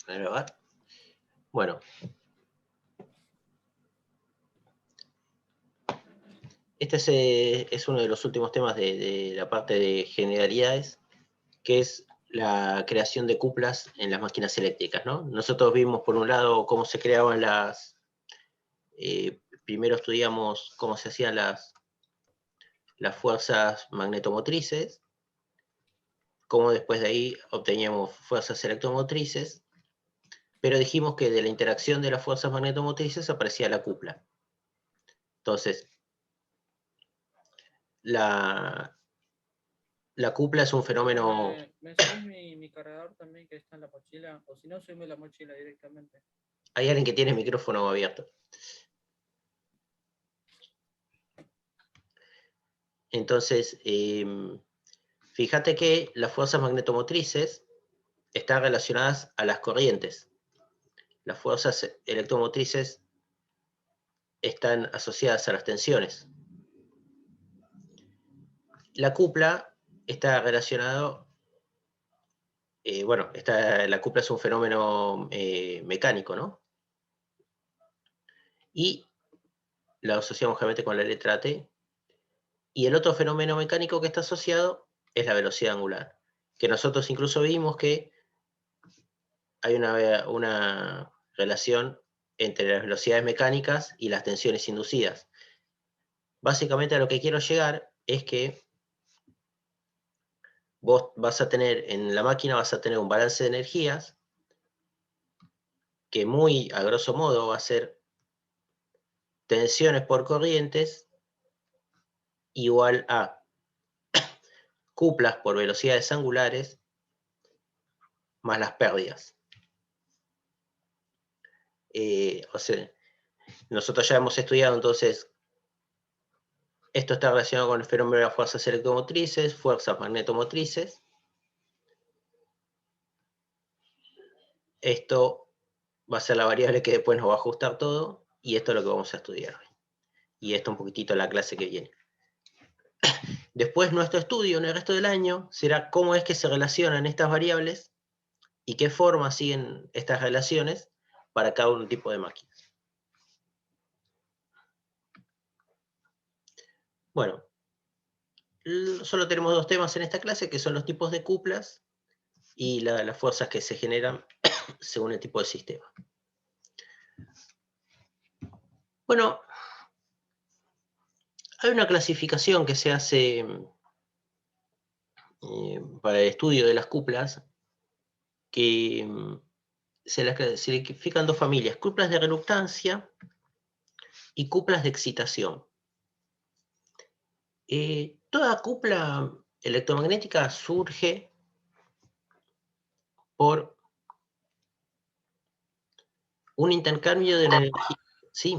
A ver. Bueno. Este es uno de los últimos temas de la parte de generalidades, que es la creación de cuplas en las máquinas eléctricas, ¿no? Nosotros vimos, por un lado, cómo se creaban primero estudiamos cómo se hacían las fuerzas magnetomotrices, cómo después de ahí obteníamos fuerzas electromotrices, pero dijimos que de la interacción de las fuerzas magnetomotrices aparecía la cupla. Entonces, la cupla es un fenómeno... ¿Me subís mi cargador también que está en la mochila? O si no, subime la mochila directamente. Hay alguien que tiene el micrófono abierto. Entonces, fíjate que las fuerzas magnetomotrices están relacionadas a las corrientes. Las fuerzas electromotrices están asociadas a las tensiones. La cupla está relacionado, la cupla es un fenómeno mecánico, ¿no? Y la asociamos obviamente con la letra T. Y el otro fenómeno mecánico que está asociado es la velocidad angular, que nosotros incluso vimos que hay una relación entre las velocidades mecánicas y las tensiones inducidas. Básicamente a lo que quiero llegar es que vos vas a tener, en la máquina vas a tener un balance de energías que muy a grosso modo va a ser tensiones por corrientes igual a cuplas por velocidades angulares más las pérdidas. O sea, nosotros ya hemos estudiado entonces, esto está relacionado con el fenómeno de las fuerzas electromotrices, fuerzas magnetomotrices. Esto va a ser la variable que después nos va a ajustar todo, y esto es lo que vamos a estudiar hoy. Y esto un poquitito en la clase que viene. Después nuestro estudio en el resto del año será cómo es que se relacionan estas variables y qué forma siguen estas relaciones para cada un tipo de máquinas. Bueno, solo tenemos dos temas en esta clase, que son los tipos de cuplas y las fuerzas que se generan según el tipo de sistema. Bueno, hay una clasificación que se hace para el estudio de las cuplas, que se las clasifican dos familias: cuplas de reluctancia y cuplas de excitación. Toda cupla electromagnética surge por un intercambio de energía. Sí.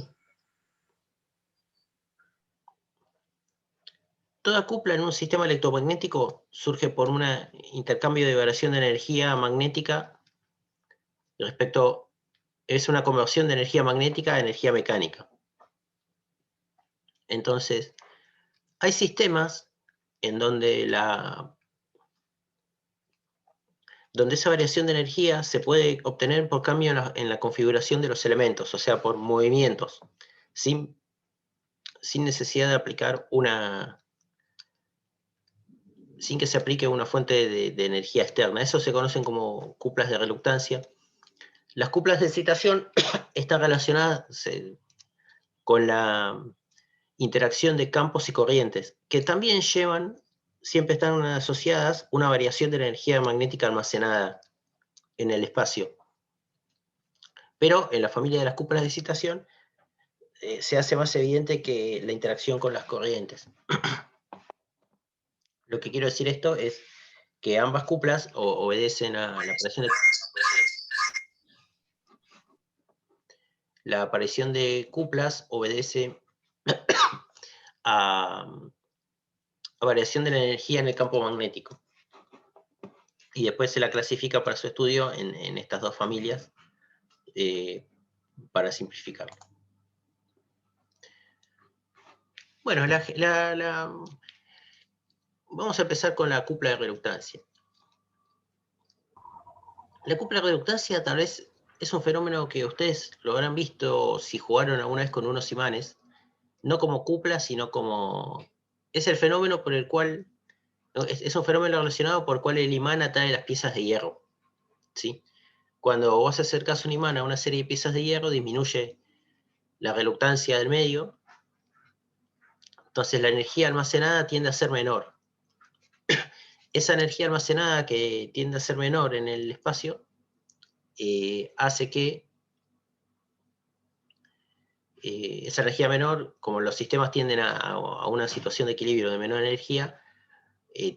Toda cupla en un sistema electromagnético surge por un intercambio de variación de energía magnética respecto, es una conversión de energía magnética a energía mecánica. Entonces, hay sistemas en donde esa variación de energía se puede obtener por cambio en la configuración de los elementos, o sea, por movimientos, sin necesidad de aplicar sin que se aplique una fuente de energía externa. Eso se conocen como cuplas de reluctancia. Las cuplas de excitación están relacionadas con la interacción de campos y corrientes, que también siempre están asociadas una variación de la energía magnética almacenada en el espacio. Pero en la familia de las cuplas de excitación se hace más evidente que la interacción con las corrientes. Lo que quiero decir esto es que ambas cuplas obedecen a la aparición de cuplas obedece a variación de la energía en el campo magnético. Y después se la clasifica para su estudio en estas dos familias, para simplificarlo. Bueno, vamos a empezar con la cupla de reluctancia. La cupla de reductancia tal vez es un fenómeno que ustedes lo habrán visto si jugaron alguna vez con unos imanes, no como cupla, sino como... Es el fenómeno por el cual... Es un fenómeno relacionado por el cual el imán atrae las piezas de hierro, ¿sí? Cuando vos acercás un imán a una serie de piezas de hierro, disminuye la reluctancia del medio, entonces la energía almacenada tiende a ser menor. Esa energía almacenada que tiende a ser menor en el espacio hace que esa energía menor, como los sistemas tienden a una situación de equilibrio de menor energía,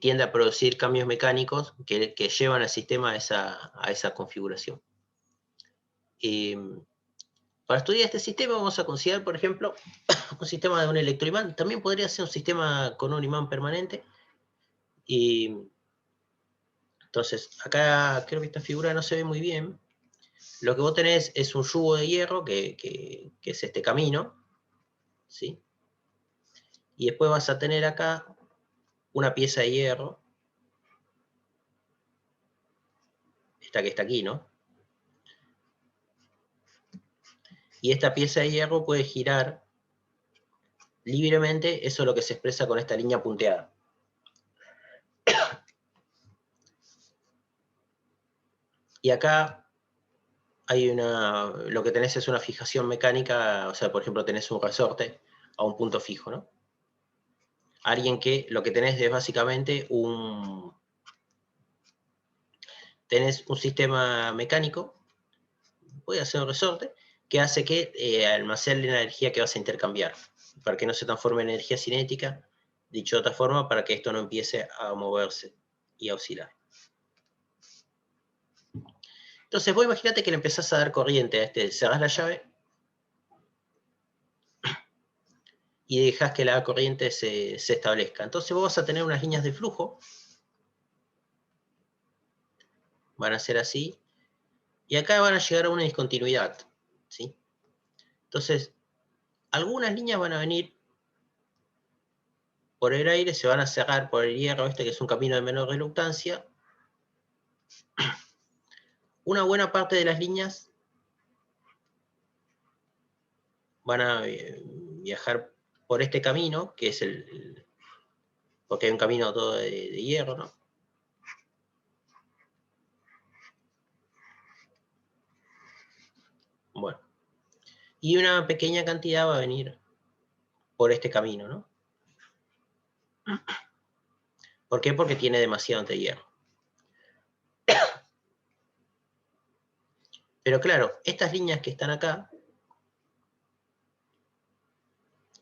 tiende a producir cambios mecánicos que llevan al sistema a esa configuración. Para estudiar este sistema vamos a considerar, por ejemplo, un sistema de un electroimán. También podría ser un sistema con un imán permanente. Entonces, acá creo que esta figura no se ve muy bien. Lo que vos tenés es un yugo de hierro, que es este camino, ¿sí? Y después vas a tener acá una pieza de hierro, esta que está aquí, ¿no? Y esta pieza de hierro puede girar libremente, eso es lo que se expresa con esta línea punteada. Y acá hay lo que tenés es una fijación mecánica, o sea, por ejemplo, tenés un resorte a un punto fijo, ¿no? Alguien que lo que tenés es básicamente tenés un sistema mecánico, voy a hacer un resorte, que hace que almacene la energía que vas a intercambiar, para que no se transforme en energía cinética, dicho de otra forma, para que esto no empiece a moverse y a oscilar. Entonces vos imaginate que le empezás a dar corriente a cerrás la llave y dejás que la corriente se establezca. Entonces vos vas a tener unas líneas de flujo, van a ser así, y acá van a llegar a una discontinuidad, ¿sí? Entonces, algunas líneas van a venir por el aire, se van a cerrar por el hierro que es un camino de menor reluctancia. Una buena parte de las líneas van a viajar por este camino, que es porque hay un camino todo de hierro, ¿no? Bueno, y una pequeña cantidad va a venir por este camino, ¿no? ¿Por qué? Porque tiene demasiado de hierro. Pero claro, estas líneas que están acá,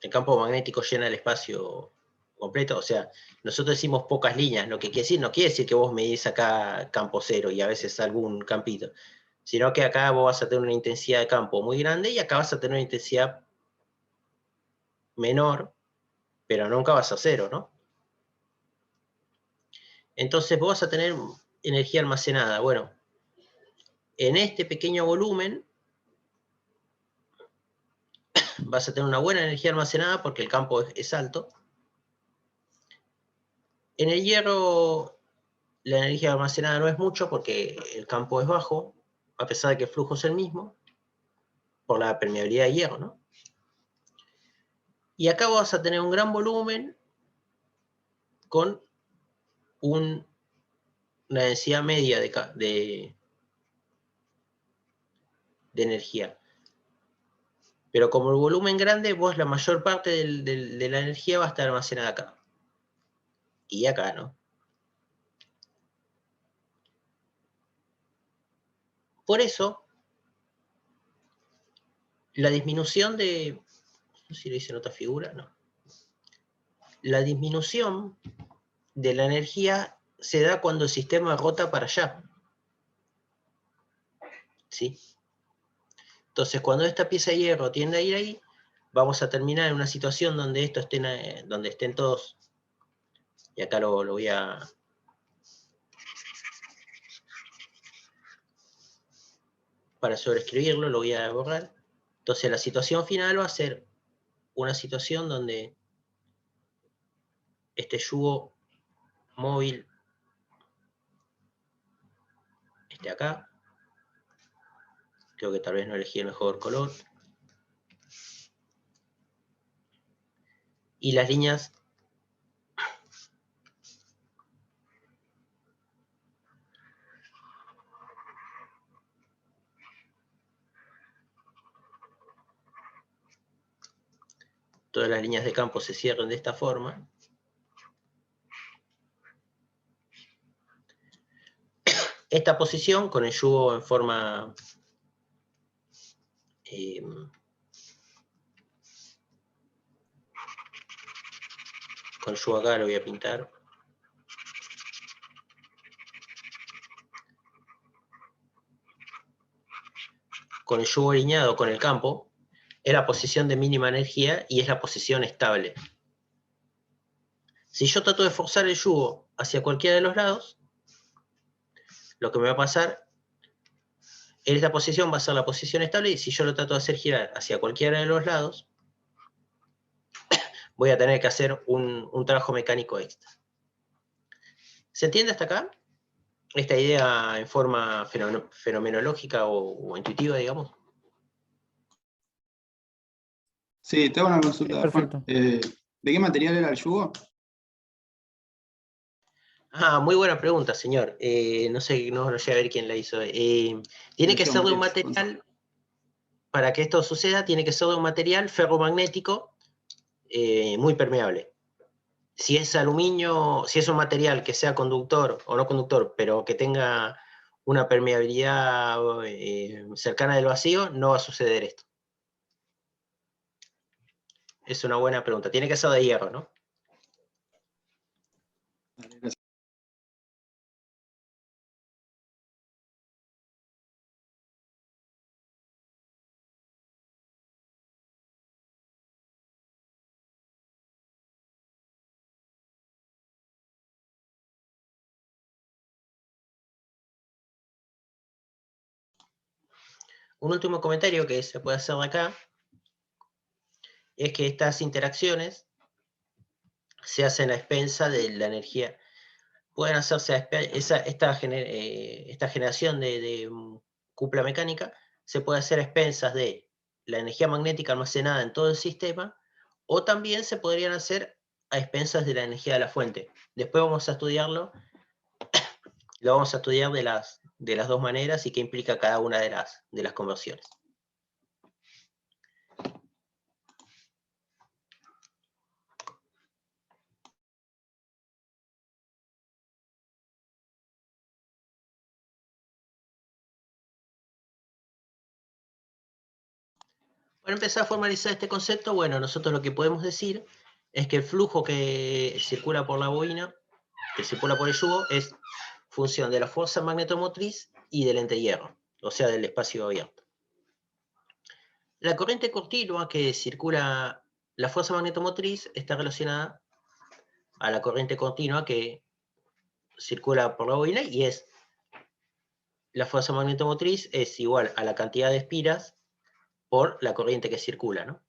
el campo magnético llena el espacio completo, o sea, nosotros decimos pocas líneas, lo que quiere decir, no quiere decir que vos medís acá campo cero y a veces algún campito, sino que acá vos vas a tener una intensidad de campo muy grande y acá vas a tener una intensidad menor, pero nunca vas a cero, ¿no? Entonces vos vas a tener energía almacenada. Bueno, en este pequeño volumen vas a tener una buena energía almacenada porque el campo es alto. En el hierro la energía almacenada no es mucho porque el campo es bajo, a pesar de que el flujo es el mismo, por la permeabilidad de hierro, ¿no? Y acá vas a tener un gran volumen con una densidad media de energía. Pero como el volumen grande, vos la mayor parte de la energía va a estar almacenada acá. Y acá, ¿no? Por eso, la disminución de... No sé si lo hice en otra figura, no. La disminución de la energía se da cuando el sistema rota para allá. ¿Sí? Entonces, cuando esta pieza de hierro tiende a ir ahí, vamos a terminar en una situación donde donde estén todos, y acá lo voy a... Para sobreescribirlo, lo voy a borrar. Entonces, la situación final va a ser una situación donde este yugo móvil esté acá, Creo que tal vez no elegí el mejor color. Y las líneas todas las líneas de campo se cierran de esta forma. Esta posición con el yugo en forma con el yugo acá lo voy a pintar. Con el yugo alineado con el campo, es la posición de mínima energía y es la posición estable. Si yo trato de forzar el yugo hacia cualquiera de los lados, lo que me va a pasar, en esta posición va a ser la posición estable, y si yo lo trato de hacer girar hacia cualquiera de los lados, voy a tener que hacer un trabajo mecánico extra. ¿Se entiende hasta acá? Esta idea en forma fenomenológica o intuitiva, digamos. Sí, te hago una consulta, Perfecto. Juan. ¿De qué material era el yugo? Muy buena pregunta, señor. No sé, no llegué a ver quién la hizo. Tiene que ser de un material, para que esto suceda, tiene que ser de un material ferromagnético muy permeable. Si es aluminio, si es un material que sea conductor o no conductor, pero que tenga una permeabilidad cercana del vacío, no va a suceder esto. Es una buena pregunta. Tiene que ser de hierro, ¿no? Gracias. Un último comentario que se puede hacer de acá es que estas interacciones se hacen a expensa de la energía. Pueden hacerse esta generación de cupla mecánica se puede hacer a expensas de la energía magnética almacenada en todo el sistema, o también se podrían hacer a expensas de la energía de la fuente. Después vamos a estudiarlo, lo vamos a estudiar de las dos maneras y qué implica cada una de las conversiones. Para empezar a formalizar este concepto, bueno, nosotros lo que podemos decir es que el flujo que circula por la bobina, que circula por el yugo, es función de la fuerza magnetomotriz y del entrehierro, o sea, del espacio abierto. La corriente continua que circula, la fuerza magnetomotriz está relacionada a la corriente continua que circula por la bobina, y es la fuerza magnetomotriz es igual a la cantidad de espiras por la corriente que circula, ¿no?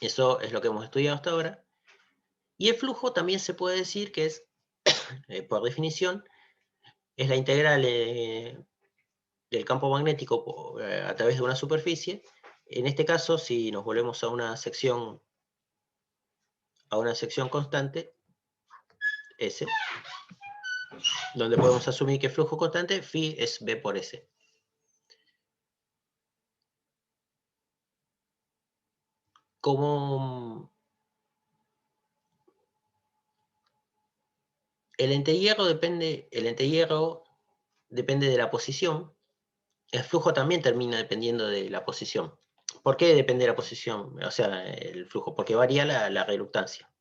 Eso es lo que hemos estudiado hasta ahora. Y el flujo también se puede decir que es, por definición, es la integral del campo magnético a través de una superficie. En este caso, si nos volvemos a una sección constante, S, donde podemos asumir que flujo constante, phi es B por S. Como el entrehierro depende de la posición, el flujo también termina dependiendo de la posición. ¿Por qué depende de la posición? O sea, el flujo, porque varía la reluctancia.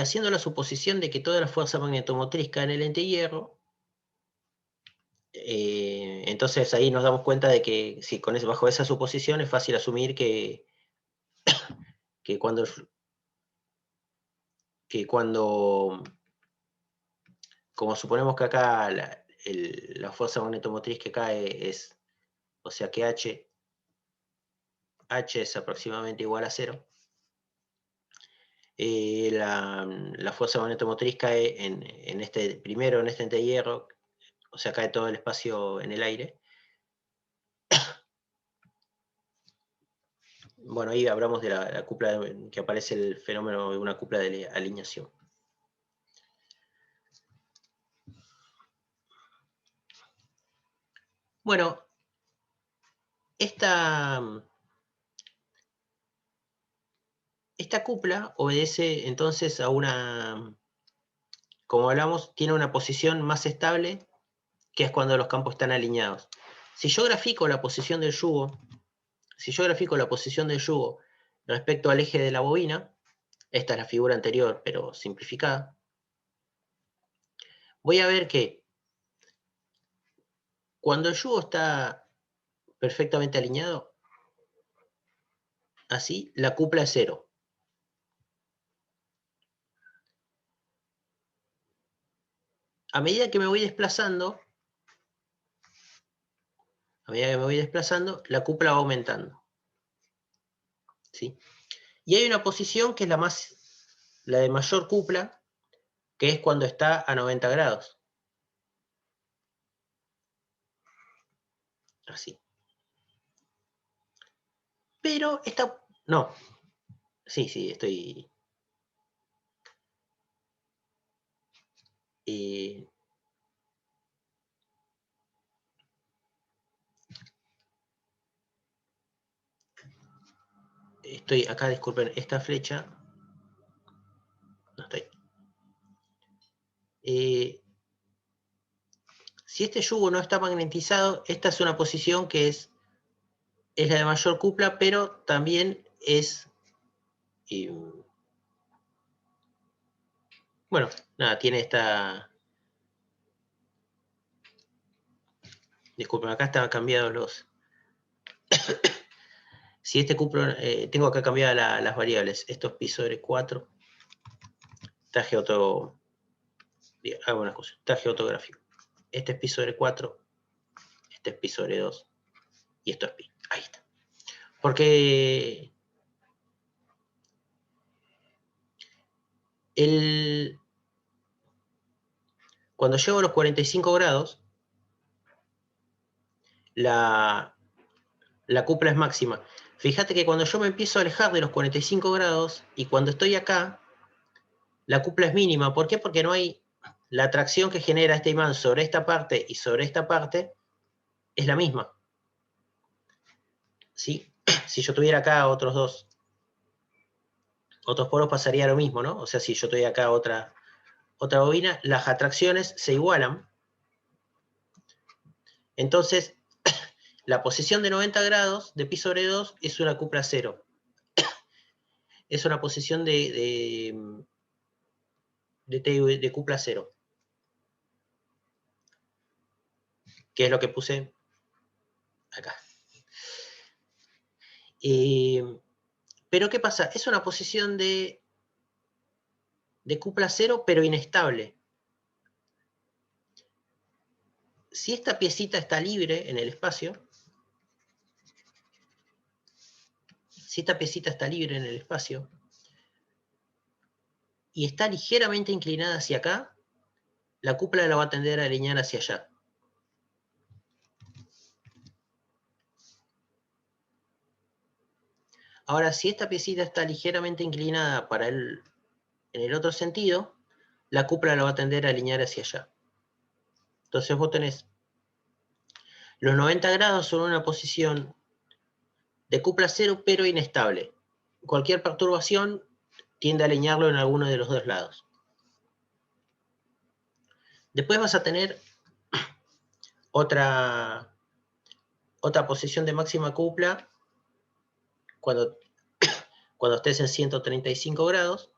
Haciendo la suposición de que toda la fuerza magnetomotriz cae en el entrehierro, entonces ahí nos damos cuenta de que si bajo esa suposición es fácil asumir que como suponemos que acá la fuerza magnetomotriz que cae es, o sea que H es aproximadamente igual a 0, la fuerza magnetomotriz cae primero en este ente de hierro, o sea, cae todo el espacio en el aire. Bueno, ahí hablamos de la cupla, que aparece el fenómeno de una cupla de alineación. Bueno, esta cupla obedece entonces a una, como hablamos, tiene una posición más estable, que es cuando los campos están alineados. Si yo grafico la posición del yugo, respecto al eje de la bobina, esta es la figura anterior, pero simplificada, voy a ver que cuando el yugo está perfectamente alineado, así, la cupla es 0. A medida que me voy desplazando, la cupla va aumentando. ¿Sí? Y hay una posición que es la de mayor cupla, que es cuando está a 90 grados. Así. Pero no. Sí, estoy... estoy acá, disculpen, esta flecha. No estoy. Si este yugo no está magnetizado, esta es una posición que es la de mayor cupla, pero también es... bueno, nada, tiene esta... Disculpen, acá estaban cambiados los... si este cuplo... tengo acá cambiadas las variables. Esto es pi sobre 4. Está está geotográfico. Este es pi sobre 4. Este es pi sobre 2. Y esto es pi. Ahí está. Porque... cuando llego a los 45 grados, la cupla es máxima. Fíjate que cuando yo me empiezo a alejar de los 45 grados y cuando estoy acá, la cupla es mínima. ¿Por qué? Porque no hay la atracción que genera este imán sobre esta parte y sobre esta parte es la misma. ¿Sí? Si yo tuviera acá otros poros pasaría lo mismo, ¿no? O sea, si yo tuviera acá otra bobina, las atracciones se igualan. Entonces, la posición de 90 grados de pi sobre 2 es una cupla 0. Es una posición de cupla 0. Que es lo que puse acá. Pero ¿qué pasa? Es una posición de cupla 0, pero inestable. Si esta piecita está libre en el espacio, y está ligeramente inclinada hacia acá, la cupla la va a tender a alinear hacia allá. Ahora, si esta piecita está ligeramente inclinada en el otro sentido, la cupla la va a tender a alinear hacia allá. Entonces vos tenés los 90 grados son una posición de cupla 0, pero inestable. Cualquier perturbación tiende a alinearlo en alguno de los dos lados. Después vas a tener otra posición de máxima cupla cuando estés en 135 grados.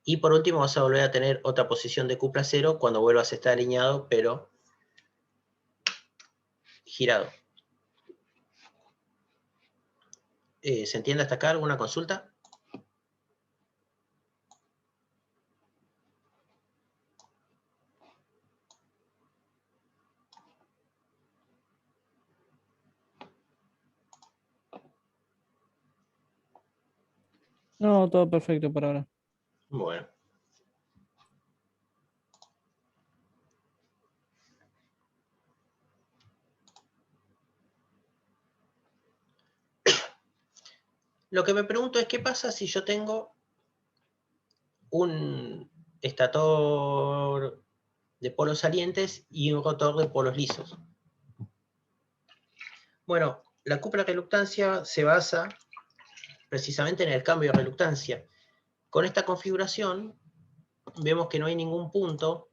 Y por último vas a volver a tener otra posición de cupla 0 cuando vuelvas a estar alineado, pero girado. ¿Se entiende hasta acá? ¿Alguna consulta? No, todo perfecto por ahora. Bueno. Lo que me pregunto es qué pasa si yo tengo un estator de polos salientes y un rotor de polos lisos. Bueno, la cupla reluctancia se basa precisamente en el cambio de reluctancia. Con esta configuración vemos que no hay ningún punto,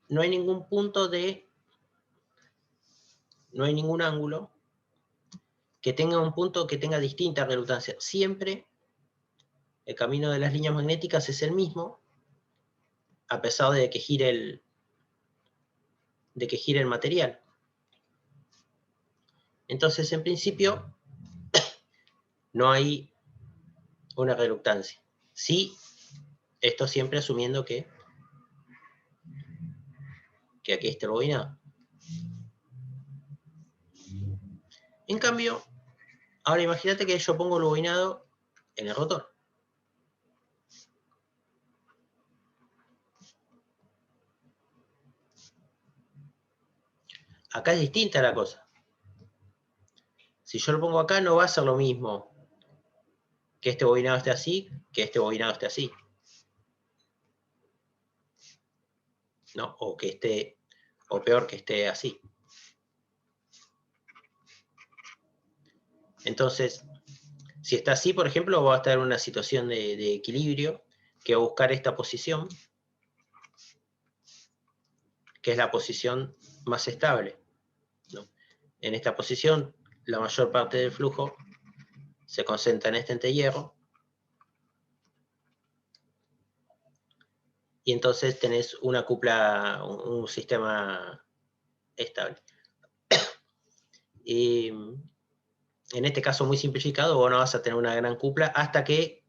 no hay ningún ángulo que tenga un punto que tenga distinta reluctancia. Siempre el camino de las líneas magnéticas es el mismo, a pesar de que gire el material. Entonces, en principio, no hay una reluctancia. Sí, esto siempre asumiendo que aquí esté bobinado. En cambio, ahora imagínate que yo pongo el bobinado en el rotor. Acá es distinta la cosa. Si yo lo pongo acá, no va a ser lo mismo que este bobinado esté así, que este bobinado esté así. ¿No? O que esté, o peor, que esté así. Entonces, si está así, por ejemplo, va a estar en una situación de equilibrio, que va a buscar esta posición, que es la posición más estable, ¿no? En esta posición, la mayor parte del flujo se concentra en este entehierro, y entonces tenés una cupla, un sistema estable. Y en este caso muy simplificado, vos no vas a tener una gran cupla hasta que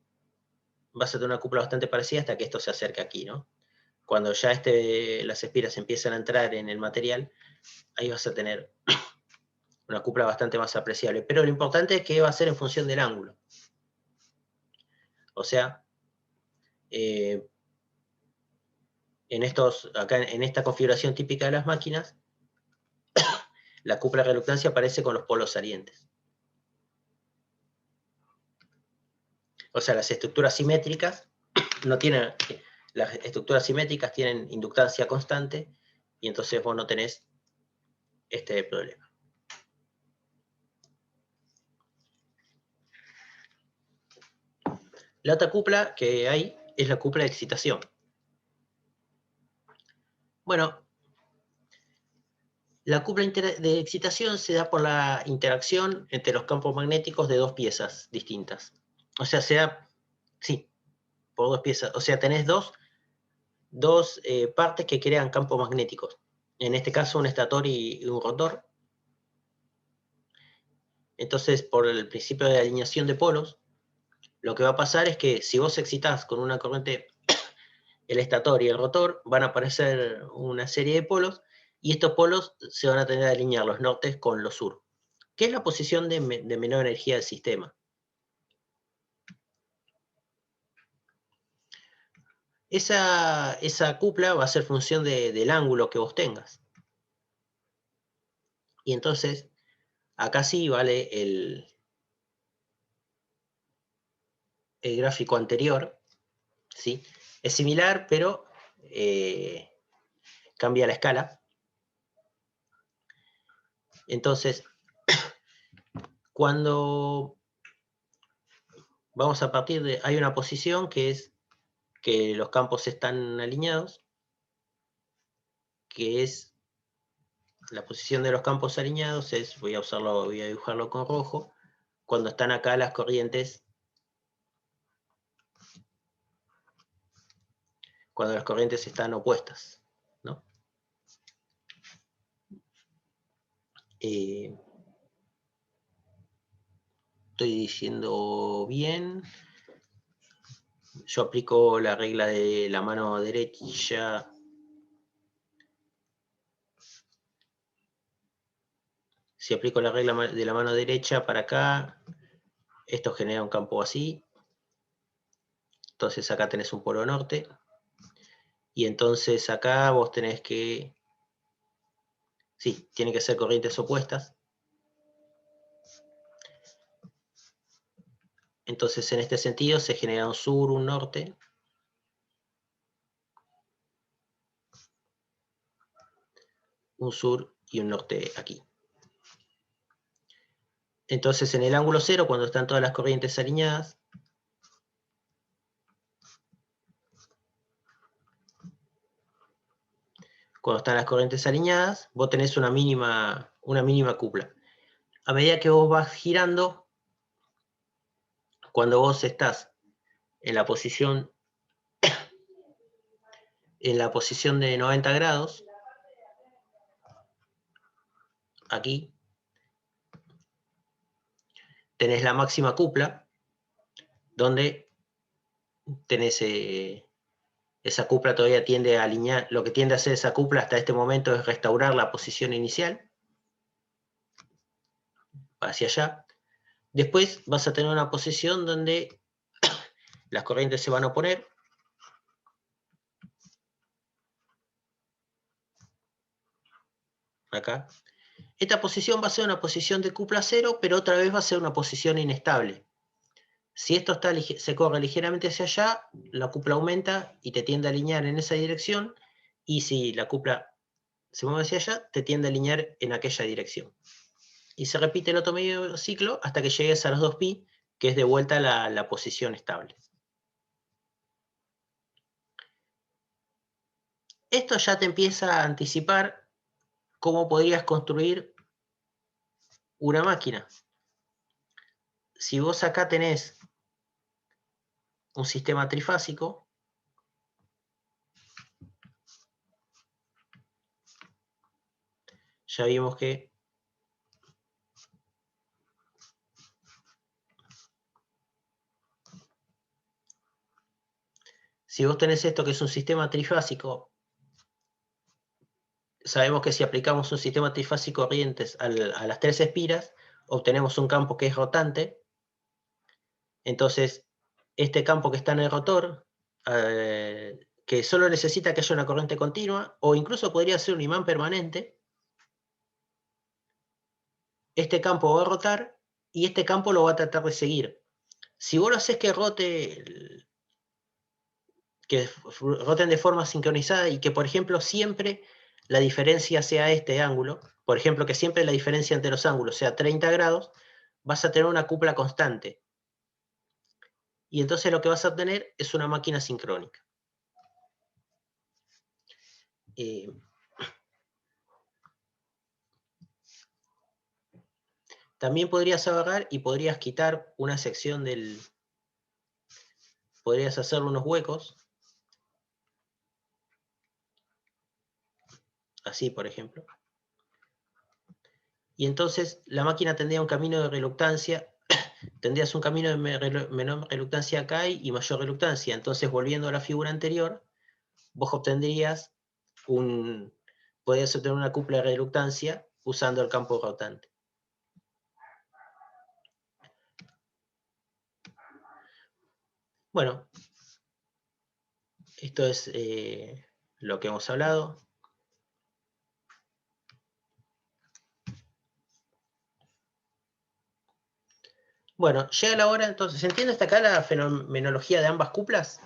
vas a tener una cupla bastante parecida hasta que esto se acerque aquí, ¿no? Cuando ya las espiras empiezan a entrar en el material, ahí vas a tener una cupla bastante más apreciable. Pero lo importante es que va a ser en función del ángulo. O sea, acá en esta configuración típica de las máquinas, la cupla de reluctancia aparece con los polos salientes. O sea, las estructuras simétricas no tienen, las estructuras simétricas tienen inductancia constante y entonces vos no tenés este problema. La otra cupla que hay es la cupla de excitación. Bueno, la cupla de excitación se da por la interacción entre los campos magnéticos de dos piezas distintas. O sea, sí, por dos piezas. O sea, tenés dos partes que crean campos magnéticos. En este caso, un estator y un rotor. Entonces, por el principio de alineación de polos, lo que va a pasar es que si vos excitás con una corriente el estator y el rotor, van a aparecer una serie de polos, y estos polos se van a tener que alinear los nortes con los sur, que es la posición de menor energía del sistema. Esa cupla va a ser función del ángulo que vos tengas. Y entonces, acá sí vale el gráfico anterior, ¿sí? Es similar, pero cambia la escala. Entonces, cuando vamos a partir de... Hay una posición que es que los campos están alineados, que es la posición de los campos alineados, voy a dibujarlo con rojo, cuando están acá las corrientes, cuando las corrientes están opuestas, ¿no? Estoy diciendo bien. Yo aplico la regla de la mano derecha. Si aplico la regla de la mano derecha para acá, esto genera un campo así. Entonces acá tenés un polo norte. Y entonces acá vos tenés que... Sí, tienen que ser corrientes opuestas. Entonces en este sentido se genera un sur, un norte. Un sur y un norte aquí. Entonces en el ángulo cero, cuando están todas las corrientes alineadas, vos tenés una mínima cupla. A medida que vos vas girando, cuando vos estás en la posición de 90 grados, aquí, tenés la máxima cupla, donde tenés esa cupla todavía tiende a alinear, lo que tiende a hacer esa cupla hasta este momento es restaurar la posición inicial, hacia allá. Después vas a tener una posición donde las corrientes se van a oponer. Acá. Esta posición va a ser una posición de cupla cero, pero otra vez va a ser una posición inestable. Si esto se corre ligeramente hacia allá, la cupla aumenta y te tiende a alinear en esa dirección, y si la cupla se mueve hacia allá, te tiende a alinear en aquella dirección. Y se repite el otro medio ciclo hasta que llegues a los 2pi, que es de vuelta la posición estable. Esto ya te empieza a anticipar cómo podrías construir una máquina. Si vos acá tenés un sistema trifásico, ya vimos que si vos tenés esto que es un sistema trifásico, sabemos que si aplicamos un sistema trifásico de corrientes a las 3 espiras, obtenemos un campo que es rotante. Entonces, este campo que está en el rotor, que solo necesita que haya una corriente continua, o incluso podría ser un imán permanente, este campo va a rotar y este campo lo va a tratar de seguir. Si vos lo haces que roten de forma sincronizada y que, por ejemplo, siempre la diferencia sea este ángulo, por ejemplo, que siempre la diferencia entre los ángulos sea 30 grados, vas a tener una cupla constante. Y entonces lo que vas a obtener es una máquina sincrónica. También podrías agarrar y podrías quitar una sección del... Podrías hacer unos huecos. Así, por ejemplo. Y entonces la máquina tendría un camino de reluctancia. Tendrías un camino de menor reluctancia acá y mayor reluctancia. Entonces, volviendo a la figura anterior, vos obtendrías podrías obtener una cupla de reluctancia usando el campo rotante. Bueno, esto es lo que hemos hablado. Bueno, llega la hora, entonces, ¿se entiende hasta acá la fenomenología de ambas cuplas?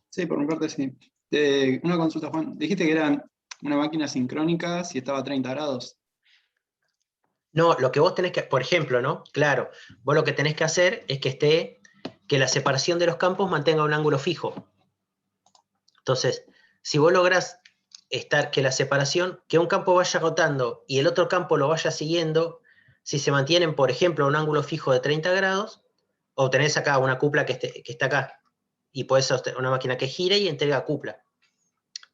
Sí, por mi parte sí. Una consulta, Juan. Dijiste que eran una máquina sincrónica si estaba a 30 grados. No, lo que vos tenés que, por ejemplo, ¿no? Claro, vos lo que tenés que hacer es que la separación de los campos mantenga un ángulo fijo. Entonces, si vos lográs que la separación, que un campo vaya rotando y el otro campo lo vaya siguiendo, si se mantienen, por ejemplo, un ángulo fijo de 30 grados, obtenés acá una cupla que está acá. Y podés hacer una máquina que gire y entrega cupla.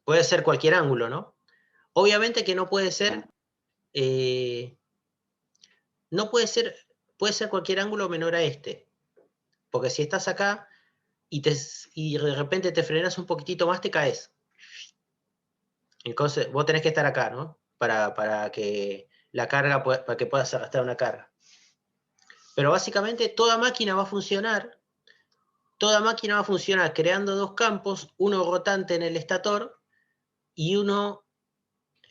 Puede ser cualquier ángulo, ¿no? Obviamente que no puede ser... puede ser cualquier ángulo menor a este. Porque si estás acá, y de repente te frenas un poquitito más, te caes. Entonces, vos tenés que estar acá, ¿no? Para que la carga, para que puedas arrastrar una carga. Pero básicamente toda máquina va a funcionar creando dos campos, uno rotante en el estator y uno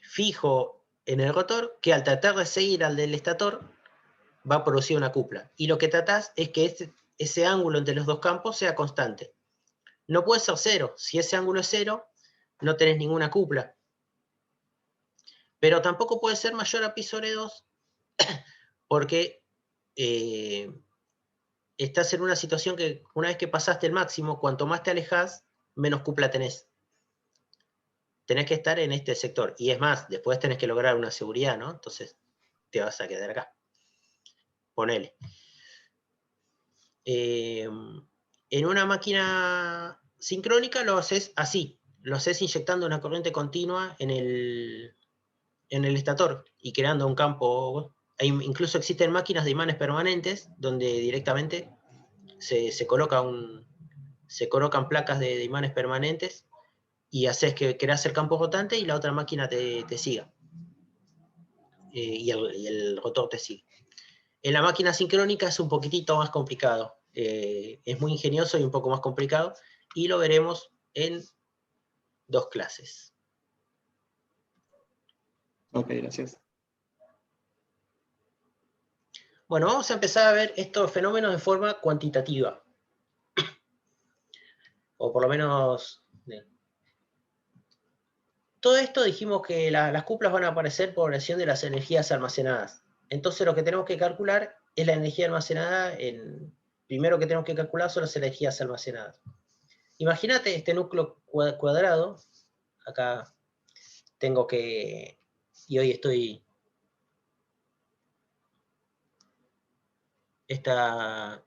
fijo en el rotor, que al tratar de seguir al del estator, va a producir una cupla. Y lo que tratás es que ese ángulo entre los dos campos sea constante. No puede ser cero. Si ese ángulo es cero, no tenés ninguna cupla. Pero tampoco puede ser mayor a pi sobre 2, porque estás en una situación que una vez que pasaste el máximo, cuanto más te alejas, menos cupla tenés. Tenés que estar en este sector. Y es más, después tenés que lograr una seguridad, ¿no? Entonces te vas a quedar acá. Ponele. En una máquina sincrónica lo haces así. Lo haces inyectando una corriente continua en el estator y creando un campo. Incluso existen máquinas de imanes permanentes donde directamente se colocan placas de imanes permanentes y haces que creas el campo rotante y la otra máquina te siga. Y el rotor te sigue. En la máquina sincrónica es un poquitito más complicado. Es muy ingenioso y un poco más complicado. Y lo veremos en 2 clases. Ok, gracias. Bueno, vamos a empezar a ver estos fenómenos de forma cuantitativa. O por lo menos... Todo esto dijimos que las cuplas van a aparecer por relación de las energías almacenadas. Entonces lo que tenemos que calcular es la energía almacenada. Primero que tenemos que calcular son las energías almacenadas. Imagínate este núcleo cuadrado. Acá tengo que... Y hoy estoy... Esta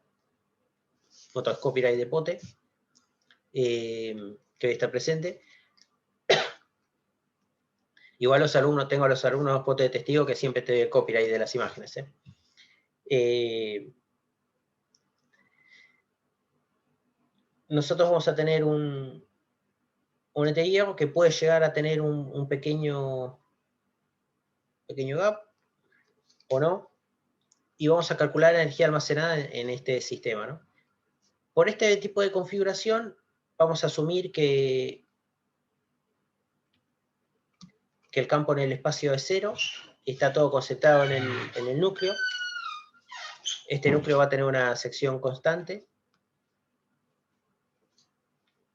foto es copyright de Pote, que hoy está presente. Igual tengo a los alumnos Pote de testigo que siempre te doy el copyright de las imágenes. Nosotros vamos a tener un hierro que puede llegar a tener un pequeño gap, o no, y vamos a calcular la energía almacenada en este sistema, ¿no? Por este tipo de configuración, vamos a asumir que el campo en el espacio es 0, está todo concentrado en el núcleo. Este núcleo va a tener una sección constante,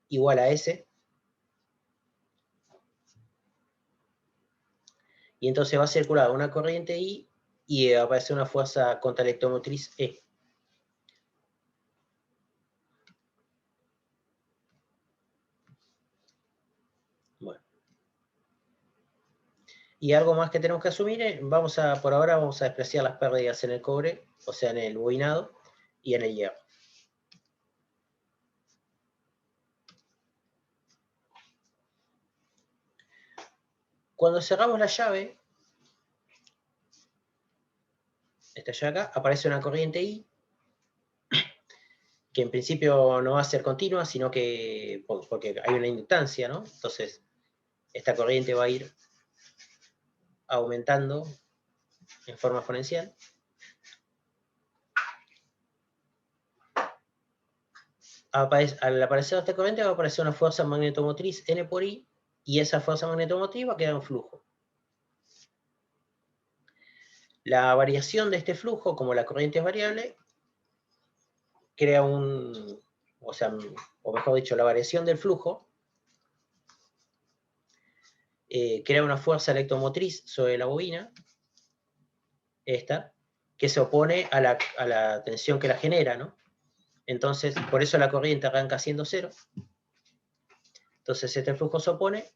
igual a S. Y entonces va a circular una corriente I y va a aparecer una fuerza contraelectromotriz E. Bueno. Y algo más que tenemos que asumir, por ahora vamos a despreciar las pérdidas en el cobre, o sea, en el bobinado y en el hierro. Cuando cerramos la llave, esta llave acá, aparece una corriente I, que en principio no va a ser continua, sino que, porque hay una inductancia, ¿no? Entonces, esta corriente va a ir aumentando en forma exponencial. Al aparecer esta corriente va a aparecer una fuerza magnetomotriz N por I, y esa fuerza magnetomotriz va a quedar en flujo. La variación de este flujo, como la corriente es variable, crea o mejor dicho, la variación del flujo crea una fuerza electromotriz sobre la bobina, esta, que se opone a la tensión que la genera, ¿no? Entonces, por eso la corriente arranca siendo 0. Entonces este flujo se opone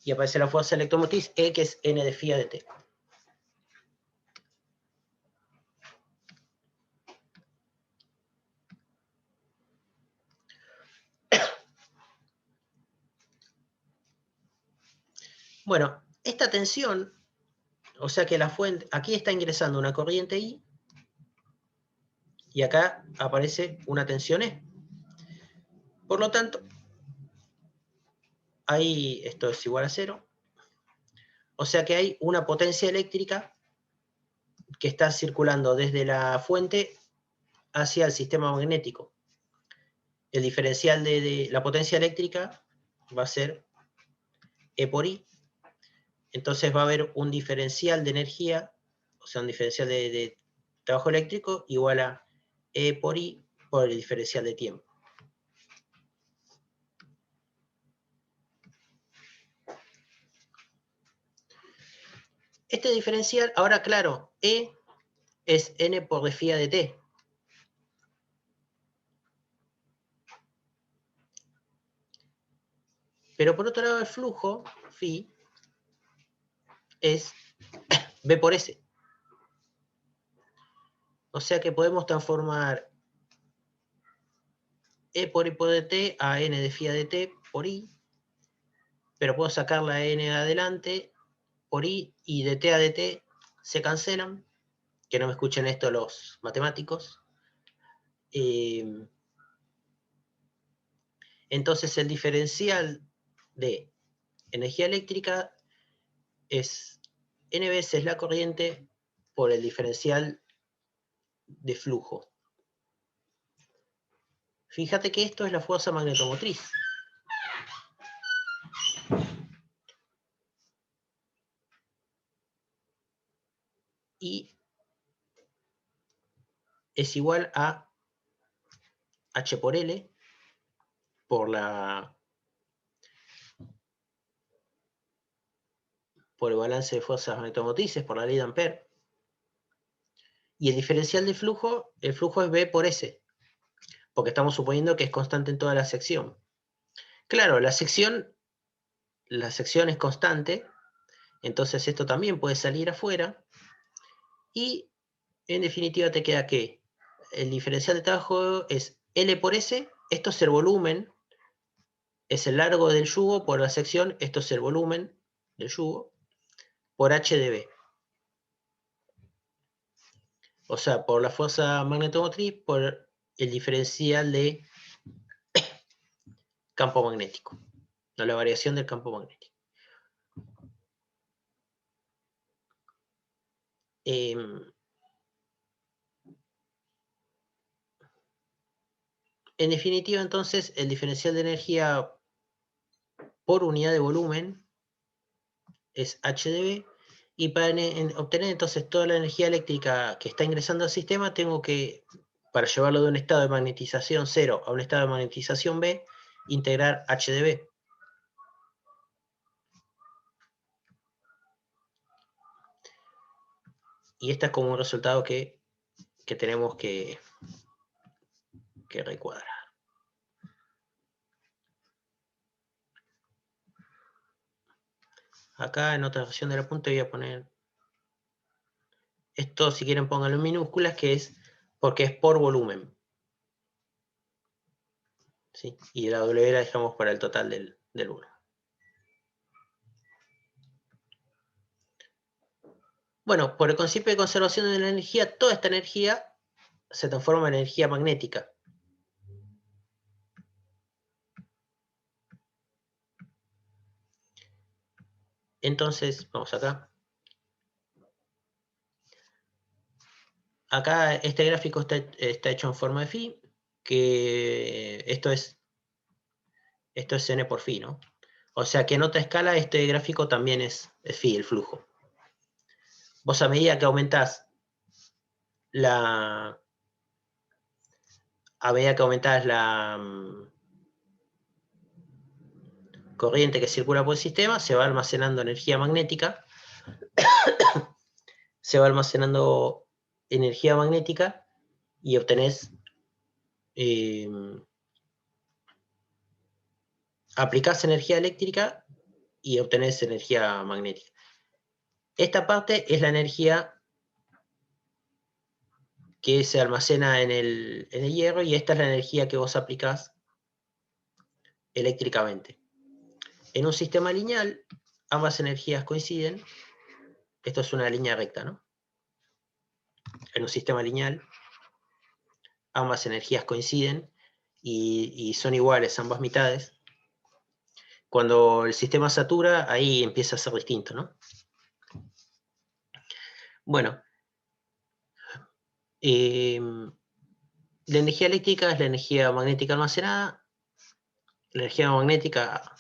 y aparece la fuerza electromotriz E, que es N de φ de T. Bueno, esta tensión, o sea que la fuente, aquí está ingresando una corriente I, y acá aparece una tensión E. Por lo tanto, ahí esto es igual a 0. O sea que hay una potencia eléctrica que está circulando desde la fuente hacia el sistema magnético. El diferencial de la potencia eléctrica va a ser E por I. Entonces va a haber un diferencial de energía, o sea, un diferencial de trabajo eléctrico igual a E por I por el diferencial de tiempo. Este diferencial, ahora claro, E es N por dφ de T. Pero por otro lado el flujo, φ, es B por S. O sea que podemos transformar E por I por dt a N dφ de T por I, pero puedo sacar la N de adelante por I y dt a dt se cancelan, que no me escuchen esto los matemáticos. Entonces el diferencial de energía eléctrica es N veces la corriente por el diferencial de flujo. Fíjate que esto es la fuerza magnetomotriz. Y es igual a H por L por el balance de fuerzas magnetomotrices, por la ley de Ampère. Y el diferencial de flujo, el flujo es B por S, porque estamos suponiendo que es constante en toda la sección. Claro, la sección es constante, entonces esto también puede salir afuera, y en definitiva te queda que el diferencial de trabajo es L por S, esto es el volumen, es el largo del yugo por la sección, esto es el volumen del yugo, por H de B. O sea, por la fuerza magnetomotriz, por el diferencial de campo magnético, no, la variación del campo magnético. En definitiva, entonces, el diferencial de energía por unidad de volumen es H de B, y para obtener entonces toda la energía eléctrica que está ingresando al sistema, tengo que, para llevarlo de un estado de magnetización 0 a un estado de magnetización B, integrar H de B. Y este es como un resultado que tenemos que recuadrar. Acá en otra versión del apunte voy a poner esto, si quieren pónganlo en minúsculas, que es porque es por volumen. ¿Sí? Y la W la dejamos para el total del volumen. Bueno, por el concepto de conservación de la energía, toda esta energía se transforma en energía magnética. Entonces, vamos acá. Acá este gráfico está hecho en forma de phi, que esto es n por phi, ¿no? O sea que en otra escala este gráfico también es phi, el flujo. Vos a medida que aumentás la corriente que circula por el sistema, se va almacenando energía magnética, y obtenés, aplicás energía eléctrica y obtenés energía magnética. Esta parte es la energía que se almacena en el hierro, y esta es la energía que vos aplicás eléctricamente. En un sistema lineal, ambas energías coinciden. Esto es una línea recta, ¿no? En un sistema lineal, ambas energías coinciden, y son iguales ambas mitades. Cuando el sistema satura, ahí empieza a ser distinto, ¿no? Bueno, la energía eléctrica es la energía magnética almacenada. La energía magnética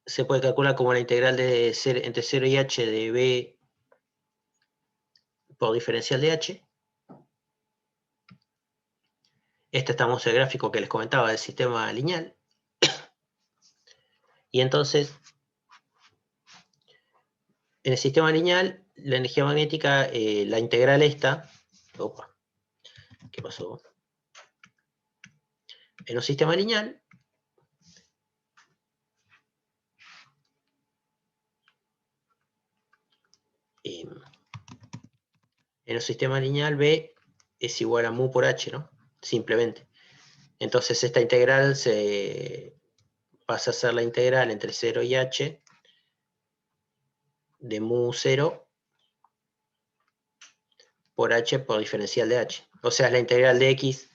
se puede calcular como la integral de entre 0 y h de B por diferencial de h. Este estamos en el gráfico que les comentaba del sistema lineal. Y entonces, en el sistema lineal, la energía magnética, la integral esta, opa, ¿qué pasó? En un sistema lineal, B es igual a mu por h, ¿no? Simplemente. Entonces esta integral pasa a ser la integral entre 0 y h de mu 0 por h por diferencial de h. O sea, la integral de x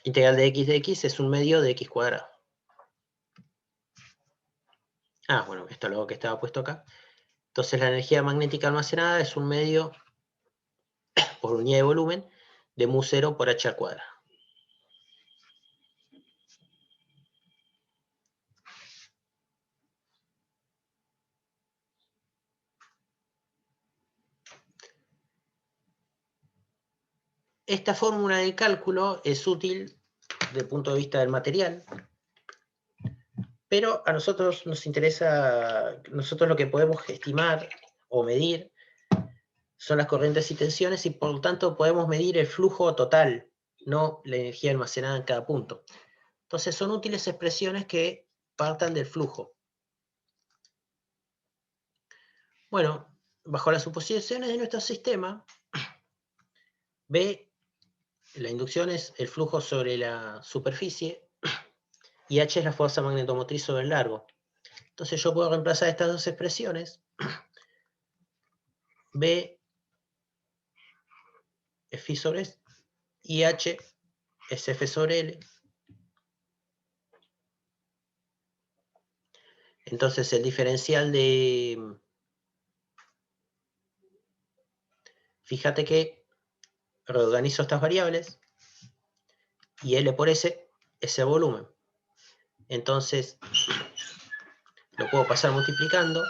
de x es un medio de x cuadrado. Ah, bueno, esto es lo que estaba puesto acá. Entonces la energía magnética almacenada es un medio por unidad de volumen de mu 0 por h al cuadrado. Esta fórmula de cálculo es útil desde el punto de vista del material, pero a nosotros nos interesa, nosotros lo que podemos estimar o medir son las corrientes y tensiones, y por lo tanto podemos medir el flujo total, no la energía almacenada en cada punto. Entonces son útiles expresiones que partan del flujo. Bueno, bajo las suposiciones de nuestro sistema, B, la inducción es el flujo sobre la superficie, y H es la fuerza magnetomotriz sobre el largo. Entonces yo puedo reemplazar estas dos expresiones. B es phi sobre S, y H es F sobre L. Entonces el diferencial de... Fíjate que reorganizo estas variables, y L por S es el volumen. Entonces lo puedo pasar multiplicando,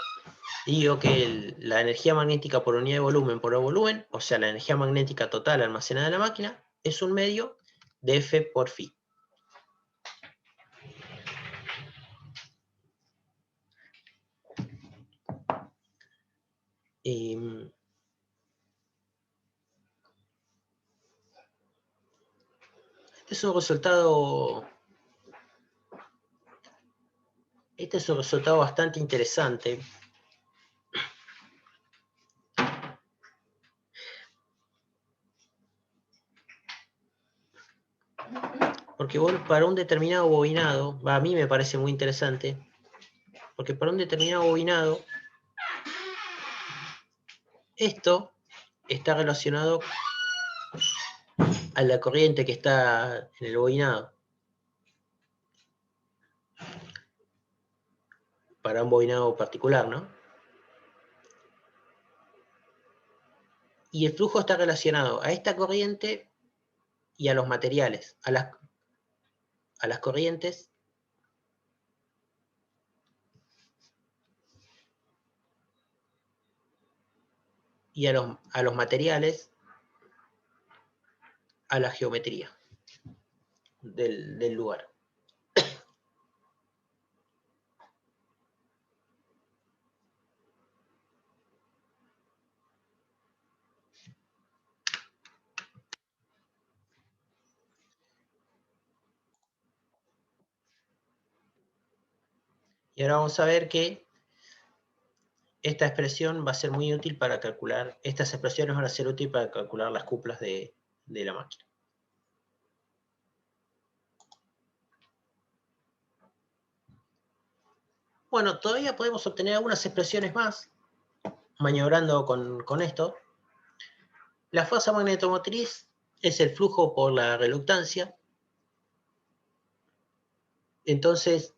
y digo que la energía magnética por unidad de volumen por el volumen, o sea, la energía magnética total almacenada en la máquina, es un medio de F por phi. Este es un resultado bastante interesante, porque para un determinado bobinado, a mí me parece muy interesante, porque para un determinado bobinado, esto está relacionado a la corriente que está en el bobinado. Para un bobinado particular, ¿no? Y el flujo está relacionado a esta corriente y a los materiales, a las corrientes y a los materiales, a la geometría del lugar. Y ahora vamos a ver que esta expresión va a ser muy útil para calcular, estas expresiones van a ser útiles para calcular las cuplas de la máquina. Bueno, todavía podemos obtener algunas expresiones más, maniobrando con esto. La fuerza magnetomotriz es el flujo por la reluctancia, Entonces,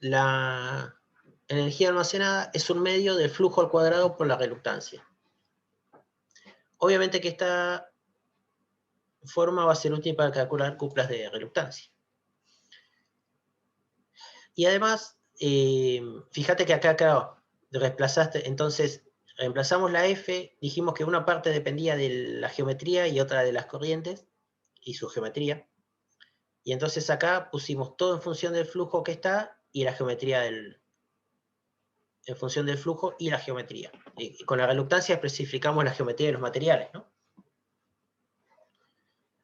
la energía almacenada es un medio del flujo al cuadrado por la reluctancia. Obviamente que esta forma va a ser útil para calcular cuplas de reluctancia. Y además, fíjate que acá, claro, reemplazaste, entonces reemplazamos la F, dijimos que una parte dependía de la geometría y otra de las corrientes y su geometría. Y entonces acá pusimos todo en función del flujo que está y la geometría en función del flujo y la geometría. Y con la reluctancia especificamos la geometría de los materiales, ¿no?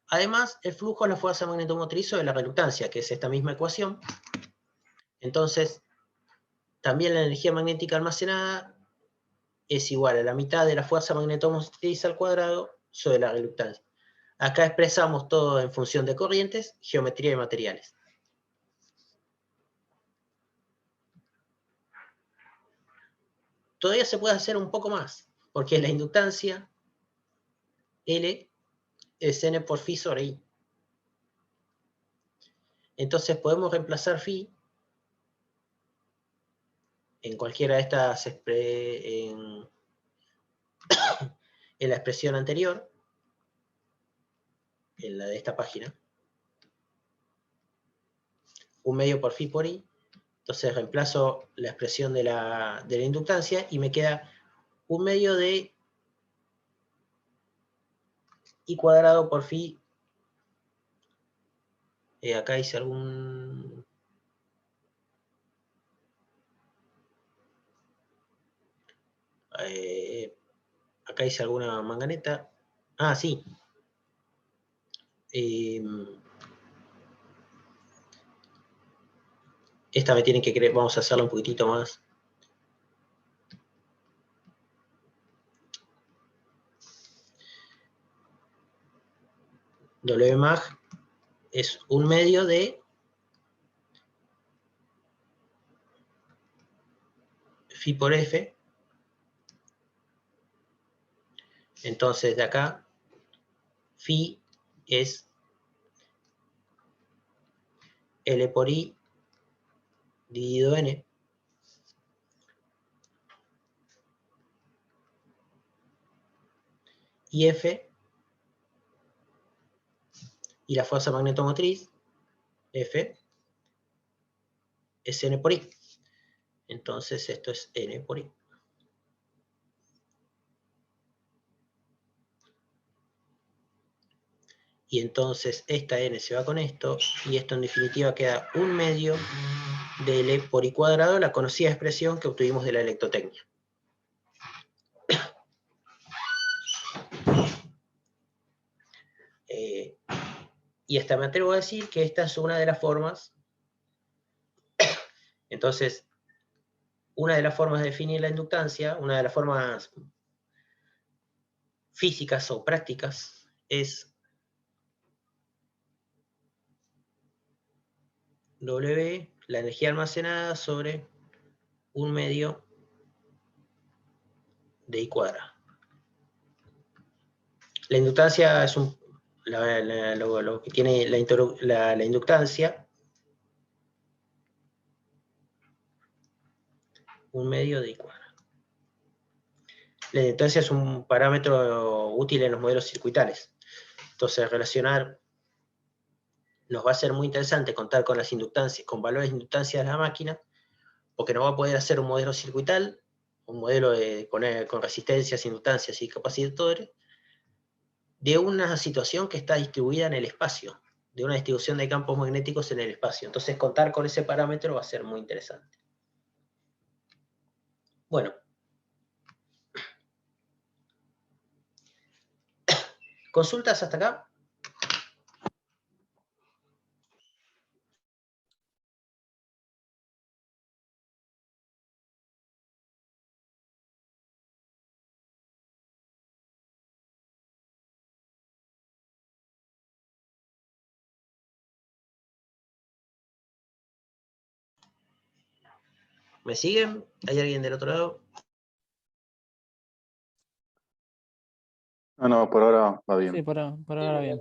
Además, el flujo es la fuerza magnetomotriz sobre la reluctancia, que es esta misma ecuación. Entonces, también la energía magnética almacenada es igual a la mitad de la fuerza magnetomotriz al cuadrado sobre la reluctancia. Acá expresamos todo en función de corrientes, geometría y materiales. Todavía se puede hacer un poco más, porque la inductancia L es N por phi sobre I. Entonces podemos reemplazar phi en cualquiera de estas en la expresión anterior, en la de esta página. 1/2 por phi por I. Entonces reemplazo la expresión de la inductancia y me queda 1/2 de I cuadrado por phi. Acá hice algún... acá hice alguna manganeta. Ah, sí. Esta me tiene que creer, vamos a hacerla un poquitito más. Wmag es 1/2 de phi por F. Entonces de acá, phi es L por I dividido N. Y F, y la fuerza magnetomotriz, F, es N por I. Entonces esto es N por I. Y entonces esta N se va con esto, y esto en definitiva queda 1/2 de L por I cuadrado, la conocida expresión que obtuvimos de la electrotecnia. Y hasta me atrevo a decir que esta es una de las formas. Entonces, una de las formas de definir la inductancia, una de las formas físicas o prácticas, es W, la energía almacenada, sobre 1/2 de I cuadrado. La inductancia es lo que tiene la inductancia, 1/2 de I cuadrado. La inductancia es un parámetro útil en los modelos circuitales. Entonces, relacionar, nos va a ser muy interesante contar con las inductancias, con valores de inductancia de la máquina, porque nos va a poder hacer un modelo circuital, un modelo con resistencias, inductancias y capacitores, de una situación que está distribuida en el espacio, de una distribución de campos magnéticos en el espacio. Entonces, contar con ese parámetro va a ser muy interesante. Bueno. ¿Consultas hasta acá? ¿Me siguen? ¿Hay alguien del otro lado? No, por ahora va bien. Sí, por ahora bien.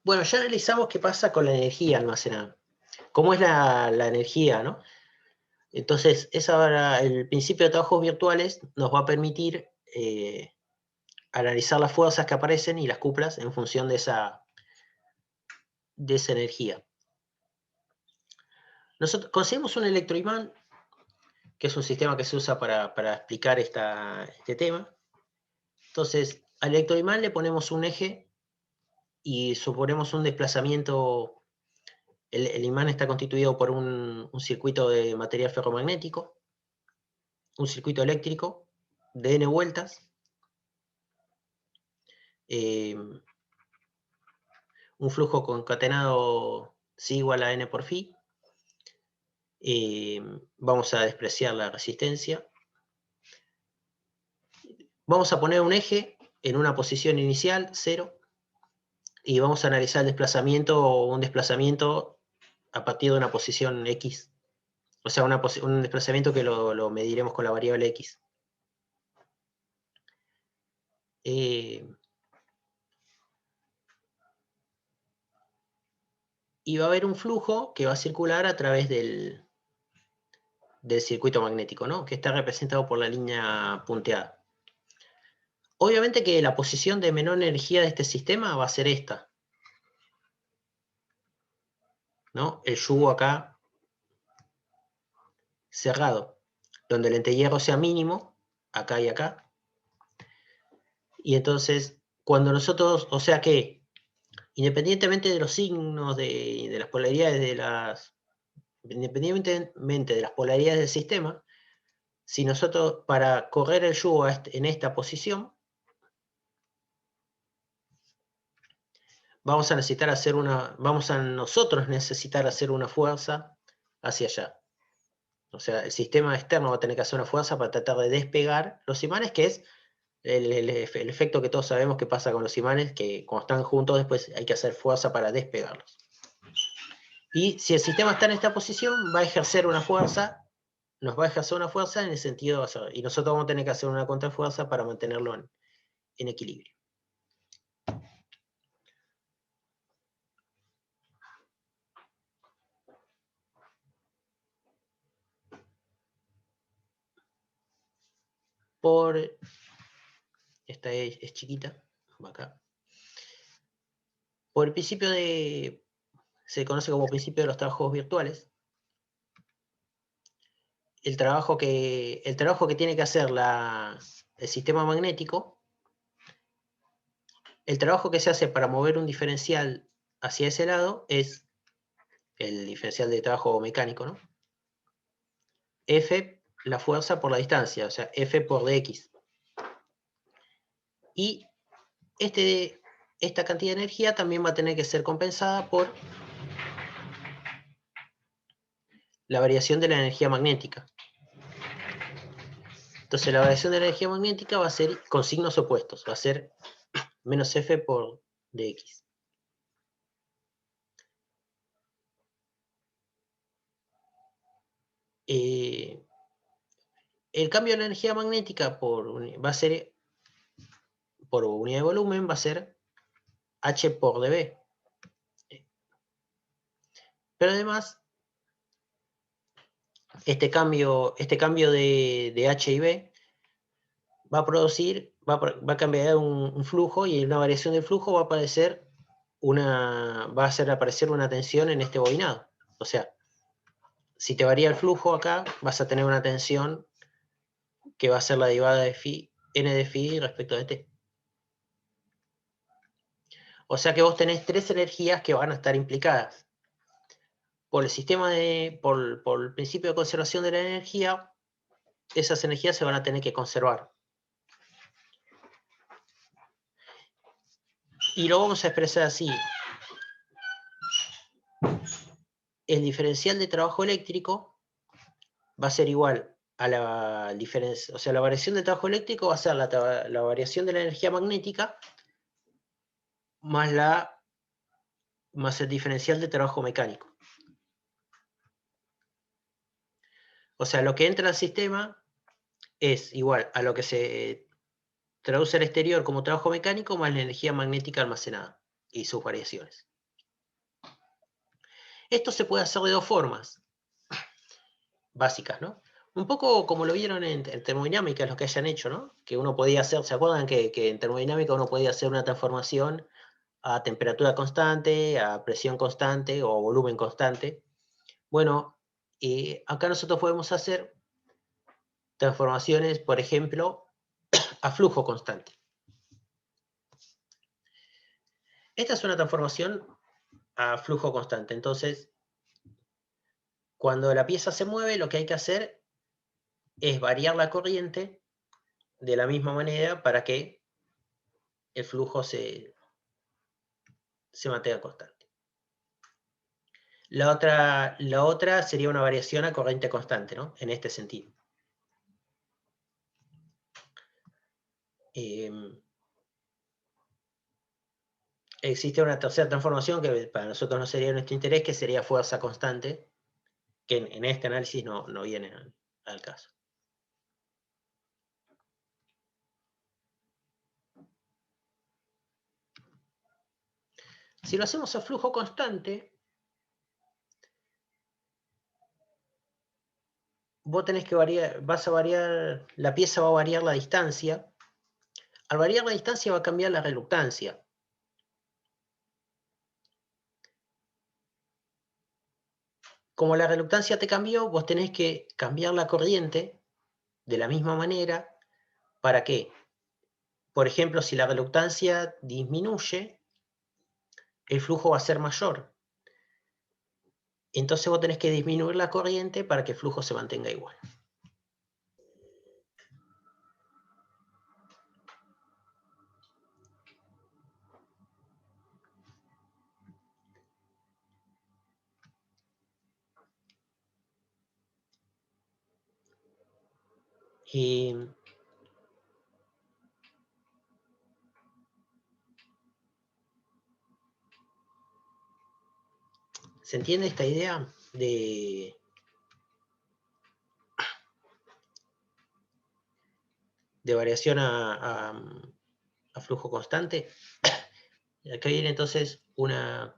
Bueno, ya analizamos qué pasa con la energía almacenada. ¿Cómo es la energía, no? Entonces, el principio de trabajos virtuales nos va a permitir analizar las fuerzas que aparecen y las cuplas en función de esa energía. Nosotros conseguimos un electroimán, que es un sistema que se usa para explicar este tema. Entonces, al electroimán le ponemos un eje y suponemos un desplazamiento. El imán está constituido por un circuito de material ferromagnético, un circuito eléctrico de n vueltas, un flujo concatenado psi igual a n por phi. Vamos a despreciar la resistencia. Vamos a poner un eje en una posición inicial, 0, y vamos a analizar el desplazamiento o un desplazamiento a partir de una posición x. O sea, un desplazamiento que lo mediremos con la variable x. Y va a haber un flujo que va a circular a través del circuito magnético, ¿no? Que está representado por la línea punteada. Obviamente que la posición de menor energía de este sistema va a ser esta, ¿no? El yugo acá cerrado, donde el entehierro sea mínimo, acá y acá. Y entonces, cuando nosotros, o sea que, independientemente de los signos, de las polaridades, independientemente de las polaridades del sistema, si nosotros, para correr el yugo en esta posición, vamos a nosotros necesitar hacer una fuerza hacia allá. O sea, el sistema externo va a tener que hacer una fuerza para tratar de despegar los imanes, que es el efecto que todos sabemos que pasa con los imanes, que cuando están juntos después hay que hacer fuerza para despegarlos. Y si el sistema está en esta posición, va a ejercer una fuerza, nos va a ejercer una fuerza en el sentido de hacer, y nosotros vamos a tener que hacer una contrafuerza para mantenerlo en equilibrio. Esta es chiquita, acá. Por el principio se conoce como principio de los trabajos virtuales. El trabajo que tiene que hacer el sistema magnético, el trabajo que se hace para mover un diferencial hacia ese lado es el diferencial de trabajo mecánico, ¿no? F, la fuerza por la distancia, o sea, F por dx. Y esta cantidad de energía también va a tener que ser compensada por la variación de la energía magnética. Entonces la variación de la energía magnética va a ser con signos opuestos, va a ser menos F por dx. El cambio de la energía magnética va a ser, por unidad de volumen, va a ser H por dB. Pero además, este cambio de H y B va a cambiar un flujo, y en una variación del flujo va a hacer aparecer una tensión en este bobinado. O sea, si te varía el flujo acá, vas a tener una tensión que va a ser la derivada de phi, n de phi respecto de t. O sea que vos tenés tres energías que van a estar implicadas. Por el principio de conservación de la energía, esas energías se van a tener que conservar. Y lo vamos a expresar así. El diferencial de trabajo eléctrico va a ser igual a la diferencia, o sea, la variación de trabajo eléctrico va a ser la variación de la energía magnética más el diferencial de trabajo mecánico. O sea, lo que entra al sistema es igual a lo que se traduce al exterior como trabajo mecánico más la energía magnética almacenada y sus variaciones. Esto se puede hacer de dos formas básicas, ¿no? Un poco como lo vieron en termodinámica, los que hayan hecho, ¿no? Que uno podía hacer, ¿se acuerdan que en termodinámica uno podía hacer una transformación a temperatura constante, a presión constante o volumen constante? Bueno, acá nosotros podemos hacer transformaciones, por ejemplo, a flujo constante. Esta es una transformación a flujo constante. Entonces, cuando la pieza se mueve, lo que hay que hacer es variar la corriente de la misma manera para que el flujo se mantenga constante. La otra sería una variación a corriente constante, ¿no? En este sentido. Existe una tercera transformación que para nosotros no sería nuestro interés, que sería fuerza constante, que en este análisis no viene al caso. Si lo hacemos a flujo constante, vos tenés que variar, la pieza va a variar la distancia. Al variar la distancia va a cambiar la reluctancia. Como la reluctancia te cambió, vos tenés que cambiar la corriente de la misma manera. ¿Para qué? Por ejemplo, si la reluctancia disminuye, el flujo va a ser mayor. Entonces vos tenés que disminuir la corriente para que el flujo se mantenga igual. ¿Se entiende esta idea de variación a flujo constante? Acá viene entonces una...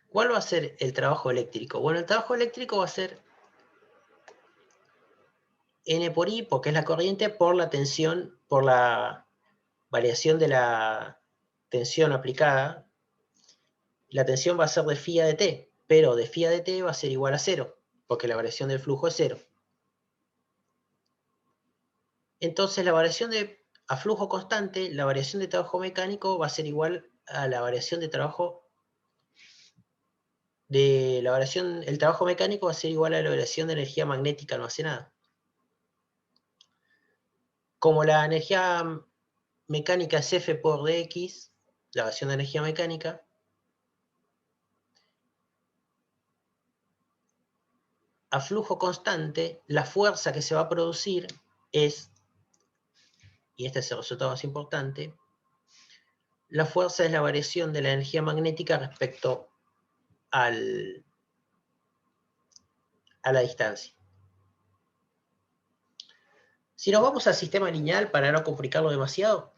¿Cuál va a ser el trabajo eléctrico? Bueno, el trabajo eléctrico va a ser N por I, porque es la corriente, por la tensión, por la variación de la tensión aplicada. La tensión va a ser de phi a de t, pero de phi a de t va a ser igual a 0, porque la variación del flujo es 0. Entonces la variación a flujo constante, la variación de trabajo mecánico va a ser igual a la variación de trabajo el trabajo mecánico va a ser igual a la variación de energía magnética almacenada. Como la energía mecánica es F por dx, la variación de energía mecánica, a flujo constante, la fuerza que se va a producir es, y este es el resultado más importante, la fuerza es la variación de la energía magnética respecto a la distancia. Si nos vamos al sistema lineal, para no complicarlo demasiado,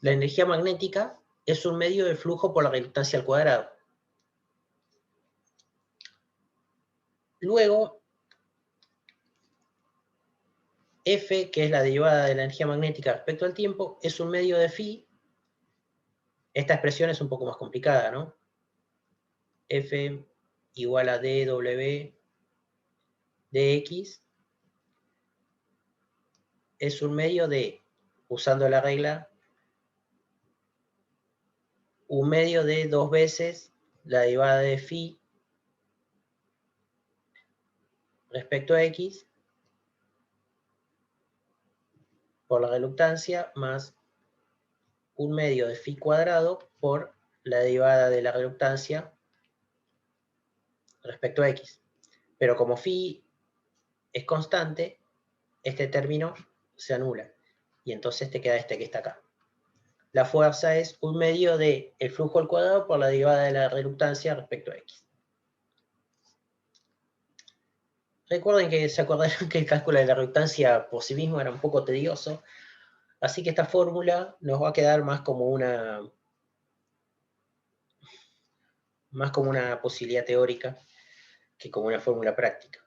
la energía magnética es un medio de flujo por la reluctancia al cuadrado. Luego, F, que es la derivada de la energía magnética respecto al tiempo, es un medio de phi. Esta expresión es un poco más complicada, ¿no? F igual a dw dx es un medio de, usando la regla, un medio de 2 veces la derivada de phi respecto a x por la reluctancia más un medio de phi cuadrado por la derivada de la reluctancia respecto a x. Pero como phi es constante, este término se anula. Y entonces te queda este que está acá. La fuerza es un medio de el flujo al cuadrado por la derivada de la reluctancia respecto a x. Recuerden que se acordaron que el cálculo de la reluctancia por sí mismo era un poco tedioso. Así que esta fórmula nos va a quedar más como una posibilidad teórica que como una fórmula práctica.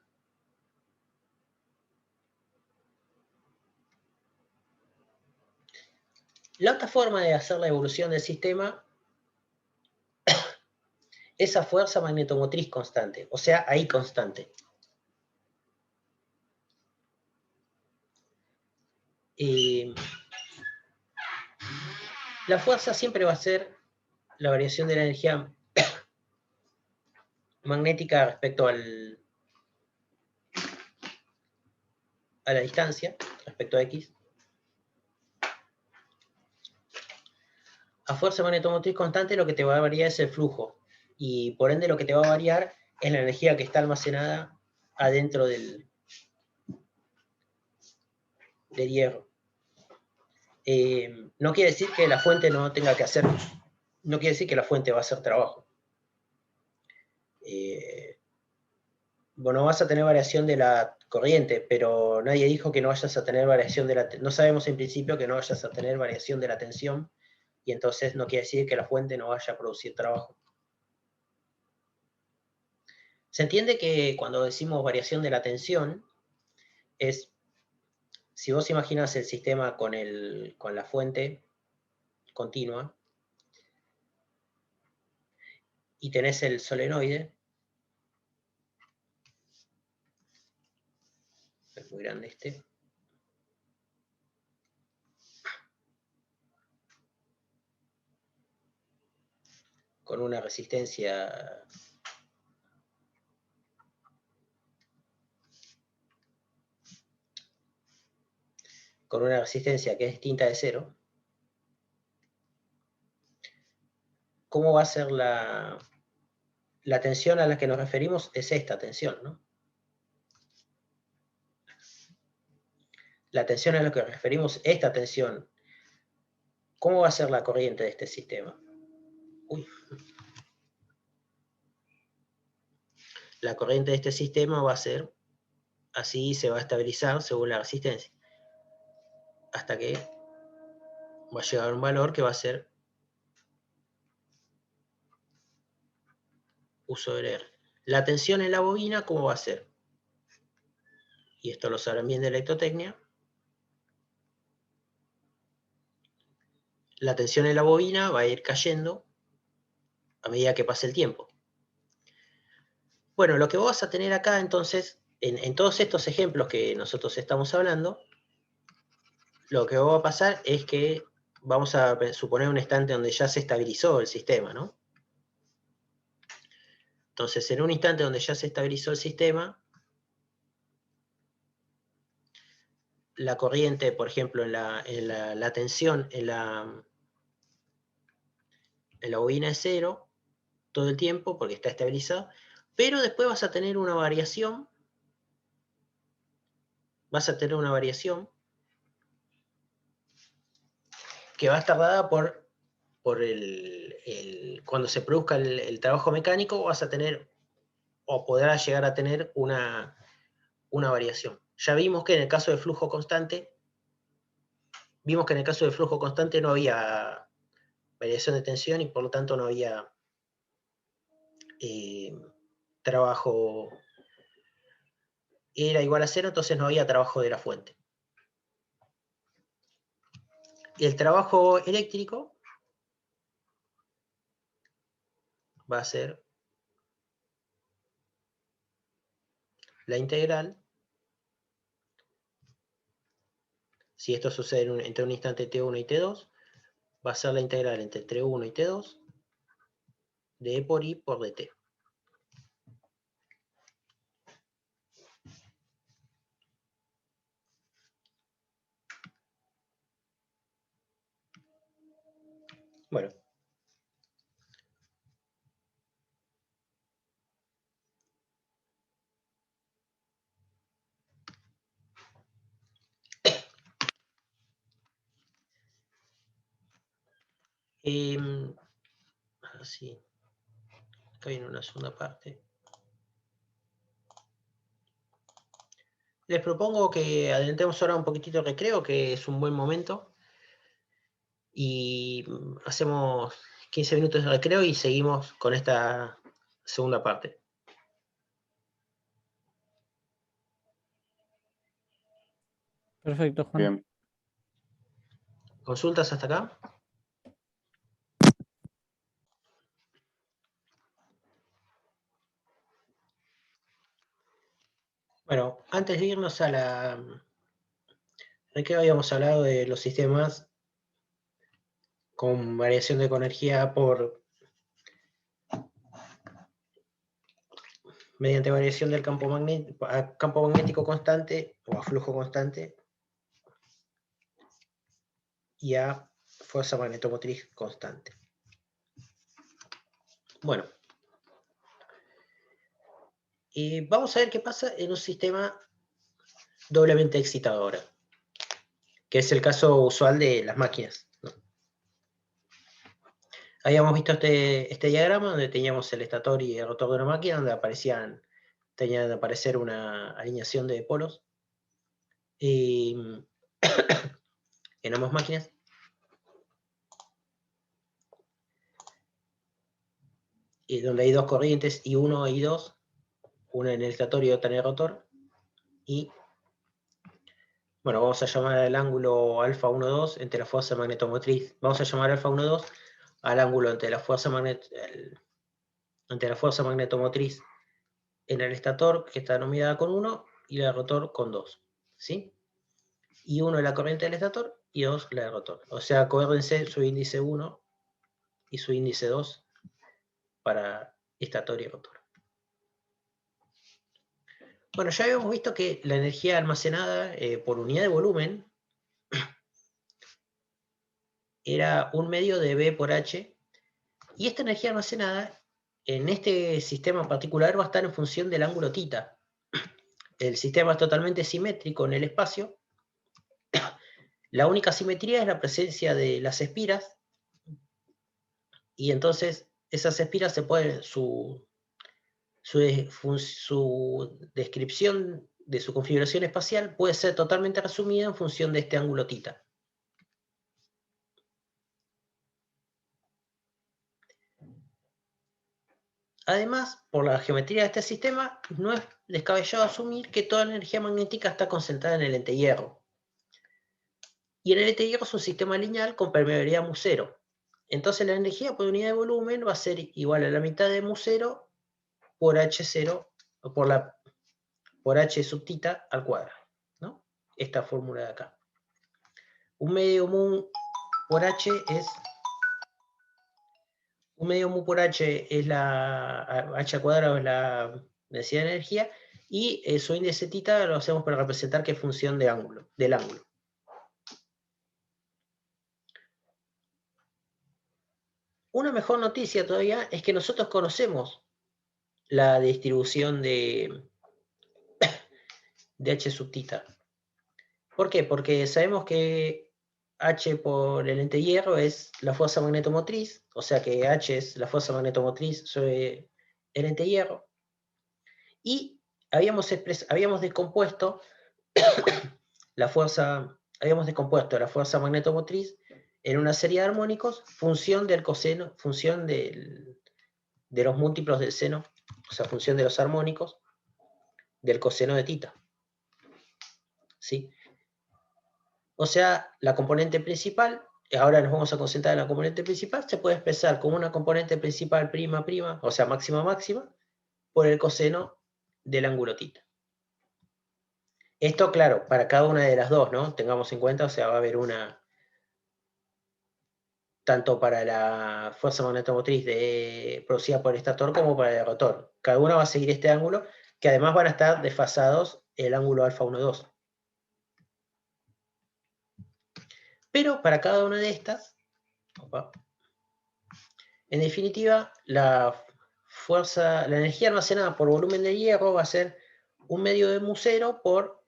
La otra forma de hacer la evolución del sistema es a fuerza magnetomotriz constante, o sea, I constante. La fuerza siempre va a ser la variación de la energía magnética respecto a la distancia, respecto a X. A fuerza magnetomotriz constante lo que te va a variar es el flujo, y por ende lo que te va a variar es la energía que está almacenada adentro del hierro. No quiere decir que la fuente no tenga que hacer, no quiere decir que la fuente va a hacer trabajo. Bueno, vas a tener variación de la corriente, pero nadie dijo que no vayas a tener variación de la... No sabemos en principio que no vayas a tener variación de la tensión, y entonces no quiere decir que la fuente no vaya a producir trabajo. Se entiende que cuando decimos variación de la tensión, es, si vos imaginas el sistema con la fuente continua, y tenés el solenoide, es muy grande este, con una resistencia que es distinta de cero. ¿Cómo va a ser la tensión a la que nos referimos? Es esta tensión, ¿no? La tensión a la que nos referimos, esta tensión. ¿Cómo va a ser la corriente de este sistema? Uy. La corriente de este sistema va a ser así, se va a estabilizar según la resistencia, hasta que va a llegar a un valor que va a ser U sobre R. La tensión en la bobina, ¿cómo va a ser? Y esto lo sabrán bien de electrotecnia. La tensión en la bobina va a ir cayendo a medida que pase el tiempo. Bueno, lo que vos vas a tener acá entonces, en todos estos ejemplos que nosotros estamos hablando, lo que va a pasar es que vamos a suponer un instante donde ya se estabilizó el sistema, ¿no? Entonces, en un instante donde ya se estabilizó el sistema, la corriente, por ejemplo, en la tensión en la bobina es cero todo el tiempo porque está estabilizado, pero después vas a tener una variación, que va a estar dada por cuando se produzca el trabajo mecánico, vas a tener, o podrás llegar a tener una variación. Ya vimos que en el caso de flujo constante, no había variación de tensión y por lo tanto no había trabajo, era igual a cero, entonces no había trabajo de la fuente. Y el trabajo eléctrico va a ser la integral, si esto sucede entre un instante t1 y t2, va a ser la integral entre t1 y t2 de E por I por dt. Bueno. Así. Acá viene una segunda parte. Les propongo que adelantemos ahora un poquitito el recreo, que es un buen momento. y hacemos 15 minutos de recreo y seguimos con esta segunda parte. Perfecto, Juan. Bien. ¿Consultas hasta acá? Bueno, antes de irnos a la recreo habíamos hablado de los sistemas con variación de energía mediante variación del campo magnético constante o a flujo constante y a fuerza magnetomotriz constante. Bueno, y vamos a ver qué pasa en un sistema doblemente excitado ahora, que es el caso usual de las máquinas, ¿no? Habíamos visto este diagrama donde teníamos el estator y el rotor de una máquina, donde tenían de aparecer una alineación de polos en ambas máquinas. Y donde hay dos corrientes, I1 y I2, una en el estator y otra en el rotor. Y bueno, vamos a llamar al ángulo alfa 1,2 entre la fuerza magnetomotriz. Vamos a llamar alfa 1,2 al ángulo entre la fuerza magnetomotriz en el estator, que está denominada con 1, y la del rotor con 2. ¿Sí? Y 1 es la corriente del estator y 2 la del rotor. O sea, acuérdense su índice 1 y su índice 2 para estator y rotor. Bueno, ya habíamos visto que la energía almacenada por unidad de volumen era 1/2 de B por H, y esta energía almacenada en este sistema en particular va a estar en función del ángulo θ. El sistema es totalmente simétrico en el espacio. La única simetría es la presencia de las espiras, y entonces esas espiras se pueden, su descripción de su configuración espacial puede ser totalmente resumida en función de este ángulo θ. Además, por la geometría de este sistema, no es descabellado asumir que toda la energía magnética está concentrada en el entehierro. Y en el entehierro es un sistema lineal con permeabilidad μ0. Entonces la energía por unidad de volumen va a ser igual a la mitad de μ0 por H0, o por H sub θ al cuadrado, ¿no? Esta fórmula de acá. 1/2 mu por H es... 1/2 mu por H es la... H al cuadrado es la densidad de energía, y su índice θ lo hacemos para representar que es función del ángulo. Una mejor noticia todavía es que nosotros conocemos la distribución de H sub θ. ¿Por qué? Porque sabemos que H por el entehierro es la fuerza magnetomotriz, o sea que H es la fuerza magnetomotriz sobre el entehierro, y habíamos descompuesto la fuerza magnetomotriz en una serie de armónicos, función del coseno, función de los múltiplos del seno, o sea, función de los armónicos del coseno de θ. ¿Sí? O sea, la componente principal, ahora nos vamos a concentrar en la componente principal, se puede expresar como una componente principal prima, o sea, máxima, por el coseno del ángulo θ. Esto, claro, para cada una de las dos, ¿no? Tengamos en cuenta, o sea, va a haber una, tanto para la fuerza magnetomotriz producida por el estator como para el rotor. Cada una va a seguir este ángulo, que además van a estar desfasados el ángulo alfa 1,2. Pero para cada una de estas, en definitiva, la energía almacenada por volumen de hierro va a ser 1/2 de μ0 por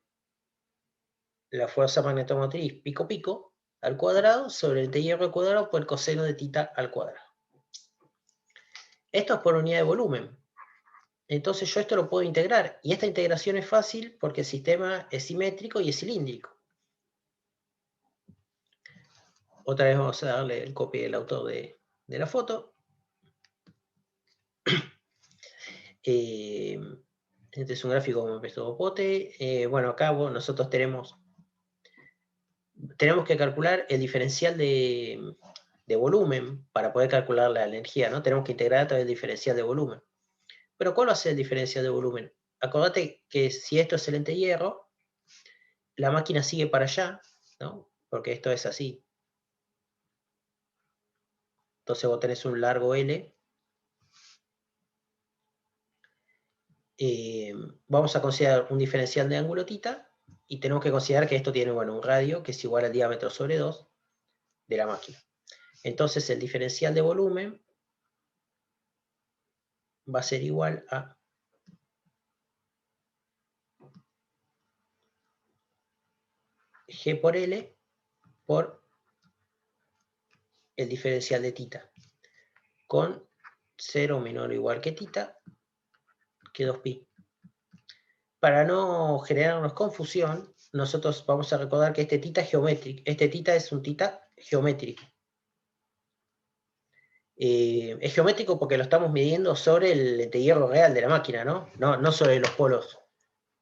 la fuerza magnetomotriz pico al cuadrado sobre el entehierro al cuadrado por el coseno de θ al cuadrado. Esto es por unidad de volumen. Entonces yo esto lo puedo integrar, y esta integración es fácil porque el sistema es simétrico y es cilíndrico. Otra vez vamos a darle el copy del autor de la foto. Este es un gráfico como empezó Pote. Bueno, acá nosotros tenemos que calcular el diferencial de volumen para poder calcular la energía, ¿no? Tenemos que integrar a través del diferencial de volumen. Pero ¿cuál va a ser el diferencial de volumen? Acordate que si esto es el lente hierro, la máquina sigue para allá, ¿no? Porque esto es así. Entonces vos tenés un largo L. Vamos a considerar un diferencial de ángulo θ y tenemos que considerar que esto tiene, bueno, un radio que es igual al diámetro sobre 2 de la máquina. Entonces el diferencial de volumen va a ser igual a G por L por el diferencial de θ, con 0 menor o igual que θ, que 2pi. Para no generarnos confusión, nosotros vamos a recordar que este θ es geométrico. Este θ es un θ geométrico. Es geométrico porque lo estamos midiendo sobre el lente hierro real de la máquina, ¿no? No sobre los polos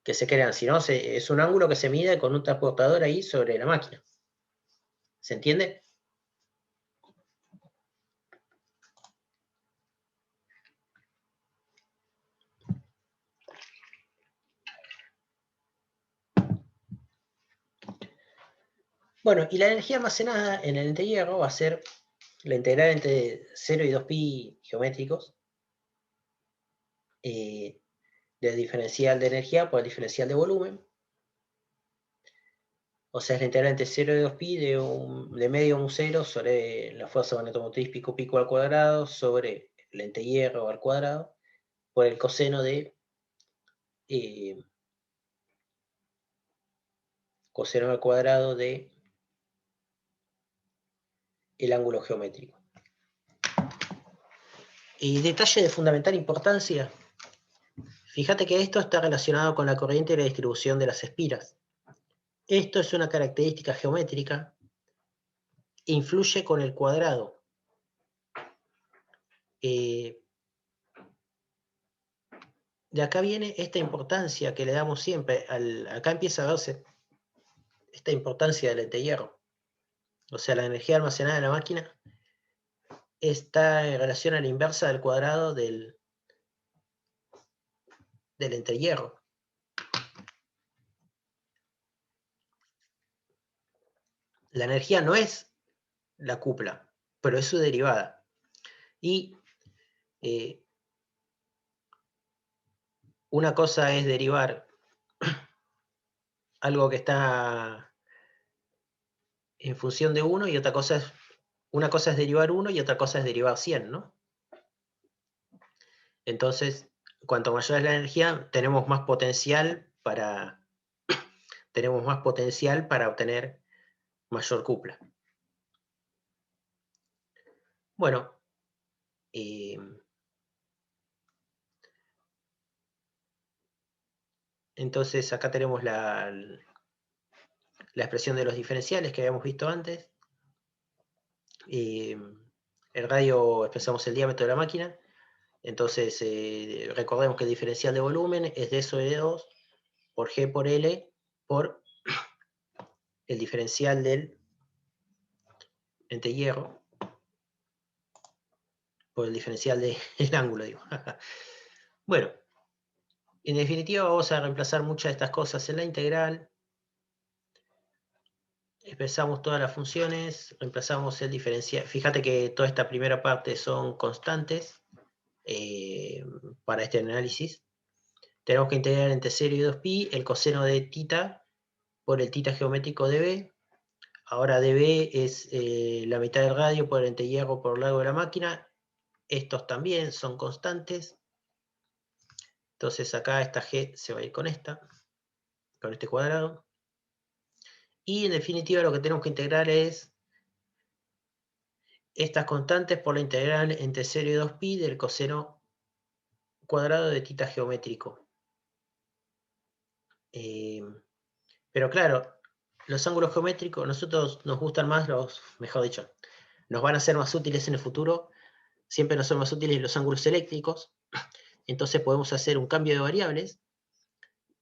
que se crean, sino es un ángulo que se mide con un transportador ahí sobre la máquina. ¿Se entiende? Bueno, y la energía almacenada en el lente hierro va a ser la integral entre 0 y 2pi geométricos del diferencial de energía por el diferencial de volumen. O sea, es la integral entre 0 y 2pi de medio mu 0 sobre la fuerza magnetomotriz pico pico al cuadrado sobre el lente hierro al cuadrado por el coseno de coseno al cuadrado de el ángulo geométrico. Y detalle de fundamental importancia, fíjate que esto está relacionado con la corriente y la distribución de las espiras. Esto es una característica geométrica, influye con el cuadrado. De acá viene esta importancia que le damos siempre, acá empieza a verse esta importancia del lente hierro. O sea, la energía almacenada en la máquina está en relación a la inversa del cuadrado del lente hierro. La energía no es la cupla, pero es su derivada. Y una cosa es derivar algo que está en función de 1 y una cosa es derivar 1 y otra cosa es derivar 100, ¿no? Entonces, cuanto mayor es la energía, tenemos más potencial para obtener mayor cupla. Bueno, entonces acá tenemos la expresión de los diferenciales que habíamos visto antes. El radio expresamos el diámetro de la máquina. Entonces, recordemos que el diferencial de volumen es d sobre 2 por G por L por el diferencial del lente hierro por el diferencial del ángulo, digo. Bueno, en definitiva vamos a reemplazar muchas de estas cosas en la integral. Expresamos todas las funciones, reemplazamos el diferencial. Fíjate que toda esta primera parte son constantes para este análisis. Tenemos que integrar entre 0 y 2pi el coseno de θ por el θ geométrico de B. Ahora dB es la mitad del radio por el lente hierro por largo de la máquina. Estos también son constantes. Entonces acá esta G se va a ir con este cuadrado. Y en definitiva lo que tenemos que integrar es estas constantes por la integral entre 0 y 2pi del coseno cuadrado de θ geométrico. Pero claro, los ángulos geométricos, nosotros nos gustan más mejor dicho, nos van a ser más útiles en el futuro, siempre nos son más útiles los ángulos eléctricos, entonces podemos hacer un cambio de variables.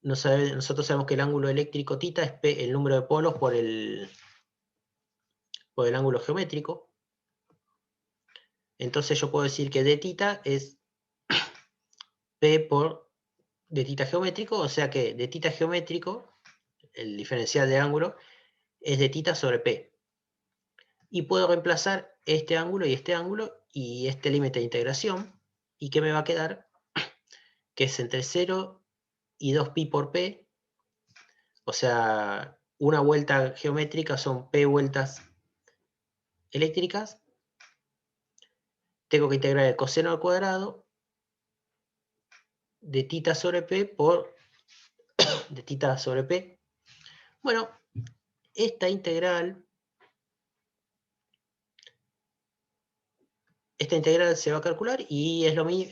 Nosotros sabemos que el ángulo eléctrico θ es P, el número de polos por el ángulo geométrico. Entonces yo puedo decir que dθ es P por dθ geométrico, o sea que dθ geométrico, el diferencial de ángulo, es dθ sobre P. Y puedo reemplazar este ángulo y este límite de integración. ¿Y qué me va a quedar? Que es entre 0 y 2pi por P. O sea, una vuelta geométrica son P vueltas eléctricas. Tengo que integrar el coseno al cuadrado de θ sobre P por de θ sobre P. Bueno, esta integral se va a calcular y es lo mismo,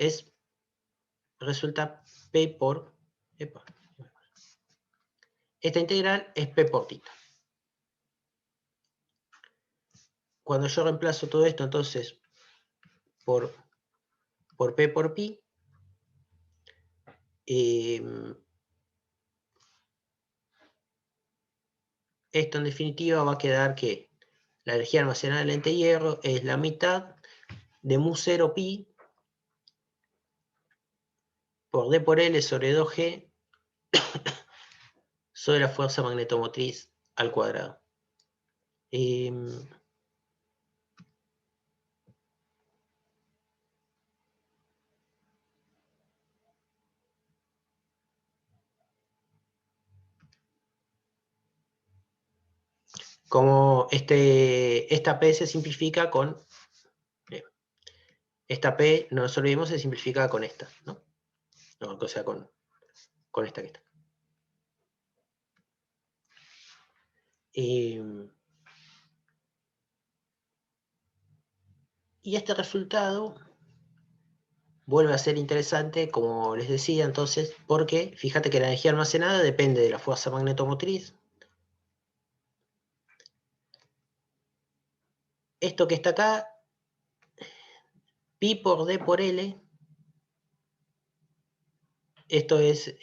resulta P por... Esta integral es P por θ. Cuando yo reemplazo todo esto, entonces, por P por pi, esto en definitiva va a quedar que la energía almacenada en el lente hierro es la mitad de mu 0 pi por D por L sobre 2G sobre la fuerza magnetomotriz al cuadrado. Como esta P se simplifica con... Esta P, no nos olvidemos, se simplifica con esta, ¿no? O sea, con esta que está. Y este resultado vuelve a ser interesante, como les decía entonces, porque fíjate que la energía almacenada depende de la fuerza magnetomotriz. Esto que está acá, pi por D por L, esto es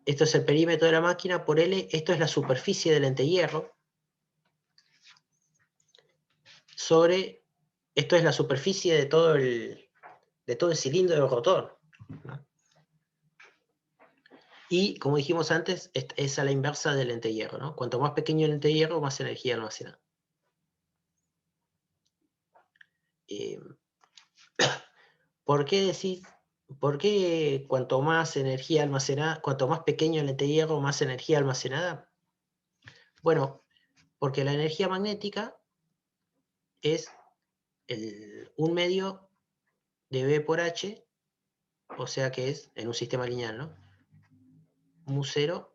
esto es el perímetro de la máquina por L, esto es la superficie del lente-hierro, sobre, esto es la superficie de todo el cilindro del rotor. Y, como dijimos antes, es a la inversa del lente-hierro, ¿no? Cuanto más pequeño el lente-hierro, más energía almacenada. ¿Por qué cuanto más energía almacenada, cuanto más pequeño el lente-hierro, más energía almacenada? Bueno, porque la energía magnética es 1/2 de B por H, o sea que es en un sistema lineal, ¿no? Mu 0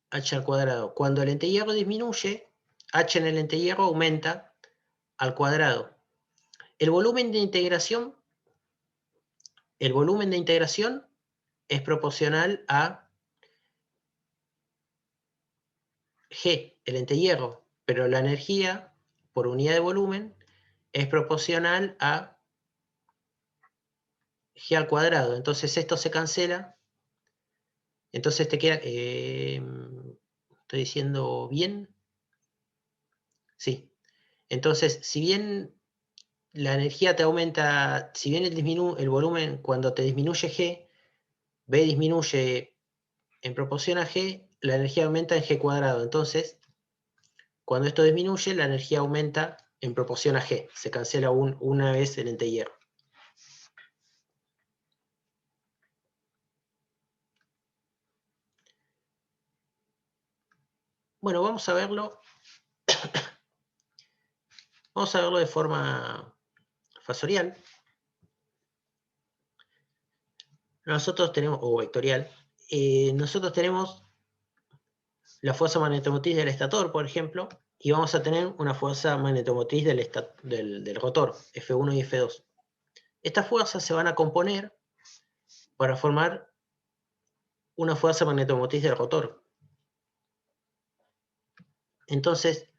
H al cuadrado. Cuando el lente-hierro disminuye, H en el lente-hierro aumenta al cuadrado. El volumen de integración es proporcional a G, el lente-hierro, pero la energía por unidad de volumen es proporcional a G al cuadrado. Entonces esto se cancela. Entonces te queda... ¿estoy diciendo bien? Sí. Entonces, si bien la energía te aumenta, si bien el volumen, cuando te disminuye G, B disminuye en proporción a G, la energía aumenta en G cuadrado. Entonces, cuando esto disminuye, la energía aumenta en proporción a G. Se cancela una vez el lente-hierro. Bueno, vamos a verlo. Vamos a verlo de forma fasorial. Nosotros tenemos, o vectorial, nosotros tenemos la fuerza magnetomotriz del estator, por ejemplo, y vamos a tener una fuerza magnetomotriz del rotor, F1 y F2. Estas fuerzas se van a componer para formar una fuerza magnetomotriz del rotor. Entonces,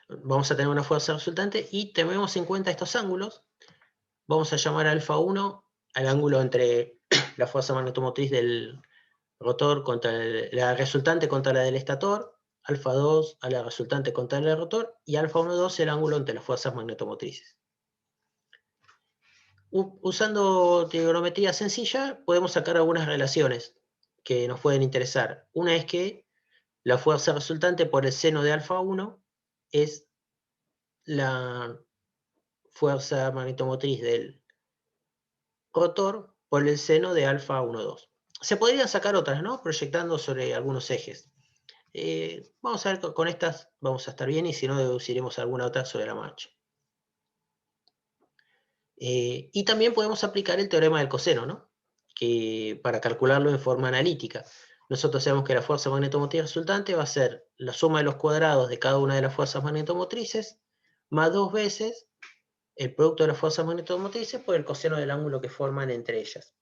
vamos a tener una fuerza resultante y tenemos en cuenta estos ángulos. Vamos a llamar alfa 1 al ángulo entre la fuerza magnetomotriz del rotor contra la resultante contra la del estator, alfa 2 a la resultante contra el rotor, y alfa 1, 2 el ángulo entre las fuerzas magnetomotrices. Usando trigonometría sencilla, podemos sacar algunas relaciones que nos pueden interesar. Una es que la fuerza resultante por el seno de alfa 1 es la fuerza magnetomotriz del rotor por el seno de alfa 1, 2. Se podrían sacar otras, ¿no? Proyectando sobre algunos ejes. Vamos a ver, con estas vamos a estar bien, y si no, deduciremos alguna otra sobre la marcha. Y también podemos aplicar el teorema del coseno, ¿no? Que para calcularlo en forma analítica. Nosotros sabemos que la fuerza magnetomotriz resultante va a ser la suma de los cuadrados de cada una de las fuerzas magnetomotrices, más 2 veces el producto de las fuerzas magnetomotrices por el coseno del ángulo que forman entre ellas.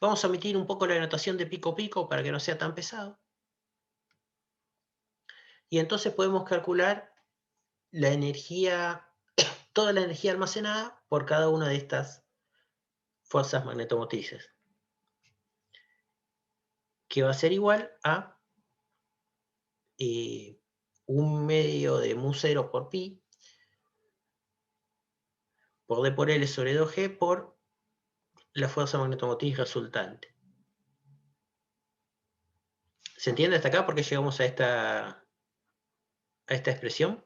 Vamos a omitir un poco la notación de pico-pico para que no sea tan pesado. Y entonces podemos calcular la energía, toda la energía almacenada por cada una de estas fuerzas magnetomotrices, que va a ser igual a 1 medio de mu0 por pi por d por L sobre 2G por la fuerza magnetomotriz resultante. ¿Se entiende hasta acá por qué llegamos a esta expresión?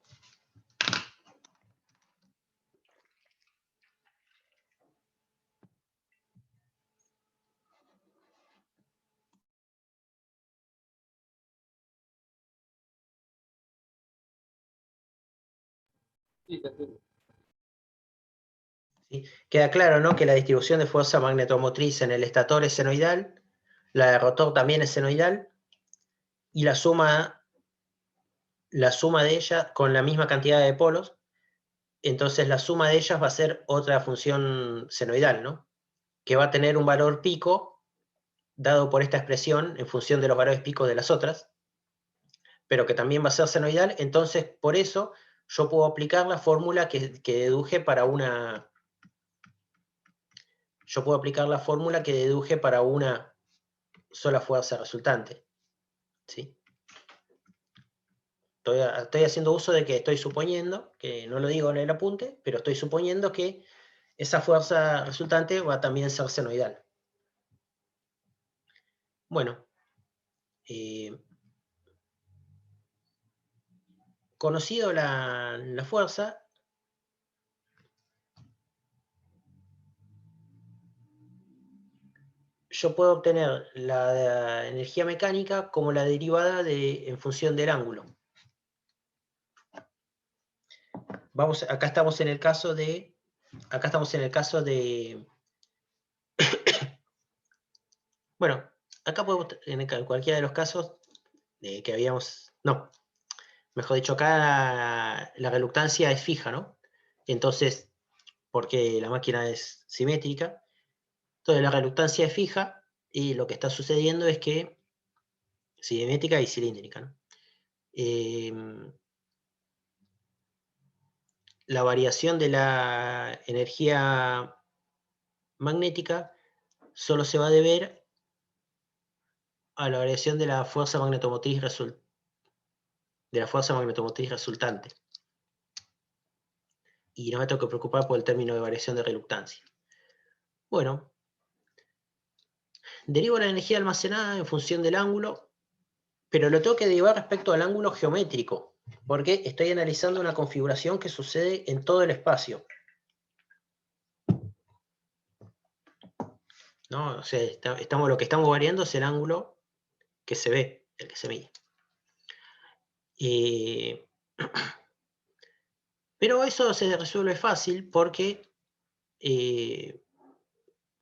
Sí, te entiendo. ¿Sí? Queda claro, ¿no?, que la distribución de fuerza magnetomotriz en el estator es senoidal, la de rotor también es senoidal, y la suma de ellas con la misma cantidad de polos, entonces la suma de ellas va a ser otra función senoidal, ¿no?, que va a tener un valor pico dado por esta expresión en función de los valores picos de las otras, pero que también va a ser senoidal. Entonces por eso yo puedo aplicar la fórmula que deduje para una... Yo puedo aplicar la fórmula que deduje para una sola fuerza resultante, ¿sí? Estoy haciendo uso de que estoy suponiendo, que no lo digo en el apunte, pero estoy suponiendo que esa fuerza resultante va a también ser senoidal. Bueno, conocido la fuerza, yo puedo obtener la energía mecánica como la derivada en función del ángulo. Acá estamos en el caso de... Bueno, acá podemos, en cualquiera de los casos que habíamos... No, mejor dicho, acá la reluctancia es fija, ¿no? Entonces, porque la máquina es simétrica, entonces la reluctancia es fija, y lo que está sucediendo es que, simétrica y cilíndrica, ¿no? La variación de la energía magnética solo se va a deber a la variación de la fuerza magnetomotriz resultante. Y no me tengo que preocupar por el término de variación de reluctancia. Bueno, derivo la energía almacenada en función del ángulo, pero lo tengo que derivar respecto al ángulo geométrico, porque estoy analizando una configuración que sucede en todo el espacio, ¿no? O sea, lo que estamos variando es el ángulo que se ve, el que se mide. Pero eso se resuelve fácil porque,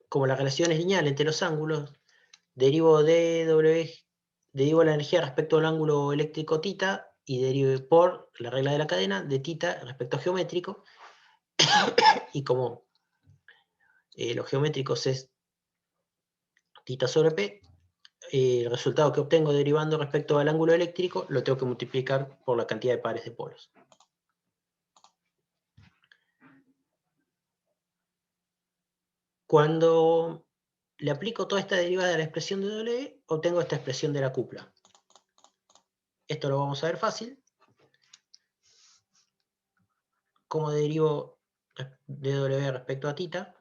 como la relación es lineal entre los ángulos, derivo dw derivo la energía respecto al ángulo eléctrico θ y derivo por la regla de la cadena de θ respecto a geométrico. Y como los geométricos es θ sobre P, el resultado que obtengo derivando respecto al ángulo eléctrico lo tengo que multiplicar por la cantidad de pares de polos. Cuando le aplico toda esta derivada a la expresión de W, obtengo esta expresión de la cupla. Esto lo vamos a ver fácil. ¿Cómo derivo de W respecto a θ?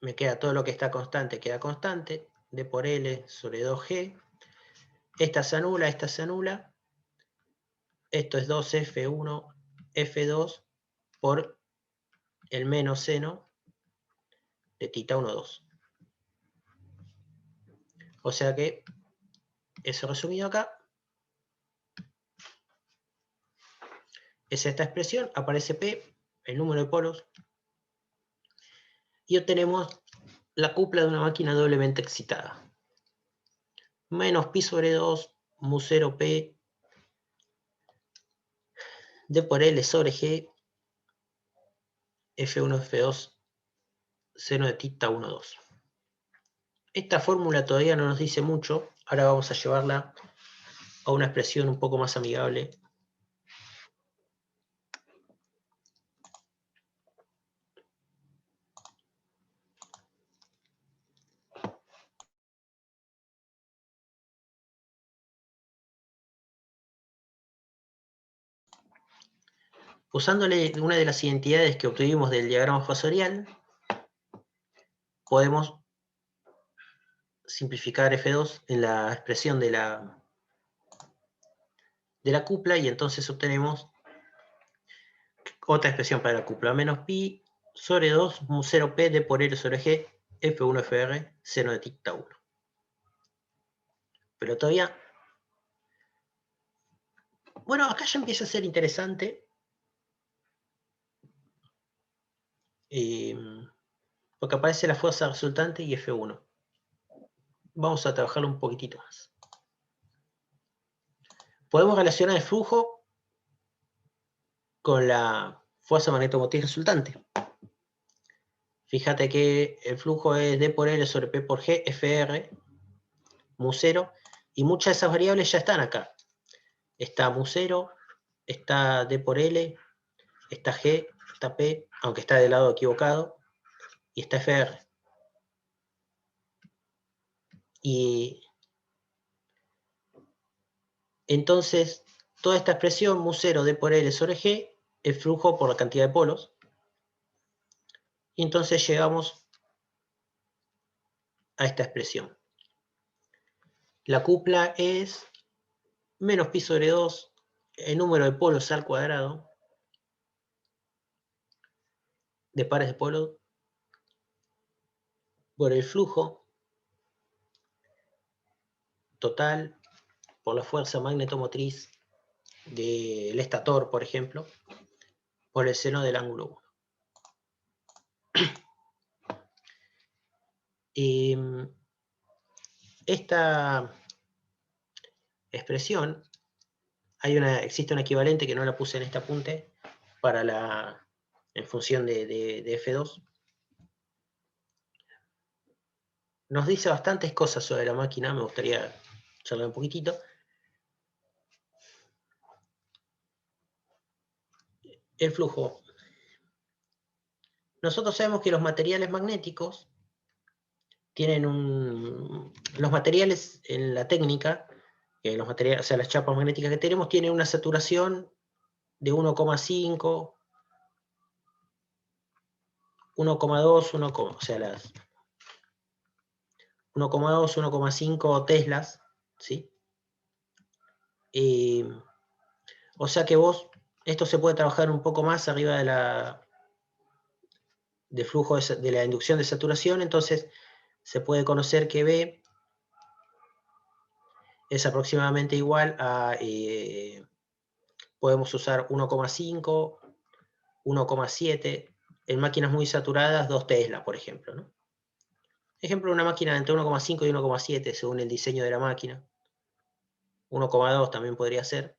Me queda todo lo que está constante, queda constante. D por L sobre 2G. Esta se anula, esta se anula. Esto es 2F1, F2 por el menos seno de θ1, 2. O sea que, eso resumido acá, es esta expresión, aparece P, el número de polos, y obtenemos la cupla de una máquina doblemente excitada. Menos pi sobre 2, mu 0 P, D por L sobre G, F1, F2, seno de θ1, 2. Esta fórmula todavía no nos dice mucho, ahora vamos a llevarla a una expresión un poco más amigable. Usándole una de las identidades que obtuvimos del diagrama fasorial, podemos simplificar F2 en la expresión de la cupla, y entonces obtenemos otra expresión para la cupla, menos pi sobre 2 mu 0 P D por L sobre G, F1 FR, seno de θ1. Pero todavía... Bueno, acá ya empieza a ser interesante. Porque aparece la fuerza resultante y F1. Vamos a trabajarlo un poquitito más. Podemos relacionar el flujo con la fuerza magnetomotriz resultante. Fíjate que el flujo es D por L sobre P por G, FR, mu 0, y muchas de esas variables ya están acá. Está mu 0, está D por L, está G, está P, aunque está del lado equivocado, y está FR. Y entonces, toda esta expresión, mu 0 D por L sobre G, es flujo por la cantidad de polos. Y entonces llegamos a esta expresión. La cupla es menos pi sobre 2, el número de polos al cuadrado, de pares de polos, por el flujo total, por la fuerza magnetomotriz del estator, por ejemplo, por el seno del ángulo 1. Esta expresión, existe un equivalente que no la puse en este apunte, en función de F2. Nos dice bastantes cosas sobre la máquina, me gustaría charlar un poquitito. El flujo. Nosotros sabemos que los materiales magnéticos tienen los materiales en la técnica, los materiales, o sea, las chapas magnéticas que tenemos, tienen una saturación de 1,5, 1,2, o sea, las 1,2, 1,5 teslas, ¿sí? O sea que esto se puede trabajar un poco más arriba de flujo de la inducción de saturación, entonces se puede conocer que B es aproximadamente igual a, podemos usar 1,5, 1,7, en máquinas muy saturadas 2 Tesla, por ejemplo, ¿no? Ejemplo, una máquina entre 1,5 y 1,7 según el diseño de la máquina. 1,2 también podría ser.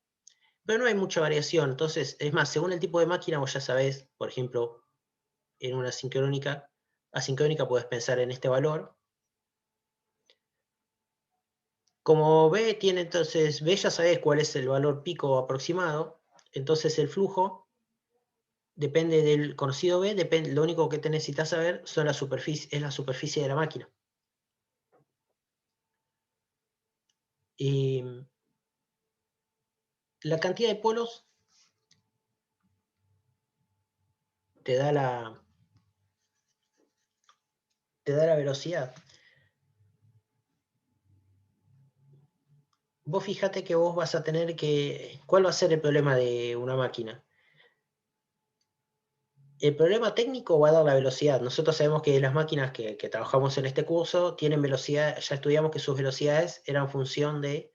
Pero no hay mucha variación. Entonces, es más, según el tipo de máquina, vos ya sabés, por ejemplo, en una asincrónica puedes pensar en este valor. Como B tiene entonces, B ya sabés cuál es el valor pico aproximado, entonces el flujo depende del conocido B, lo único que te necesitas saber es la superficie de la máquina. Y la cantidad de polos te da la velocidad. Vos fíjate que vos vas a tener que... ¿Cuál va a ser el problema de una máquina? El problema técnico va a dar la velocidad. Nosotros sabemos que las máquinas que trabajamos en este curso tienen velocidad, ya estudiamos que sus velocidades eran función de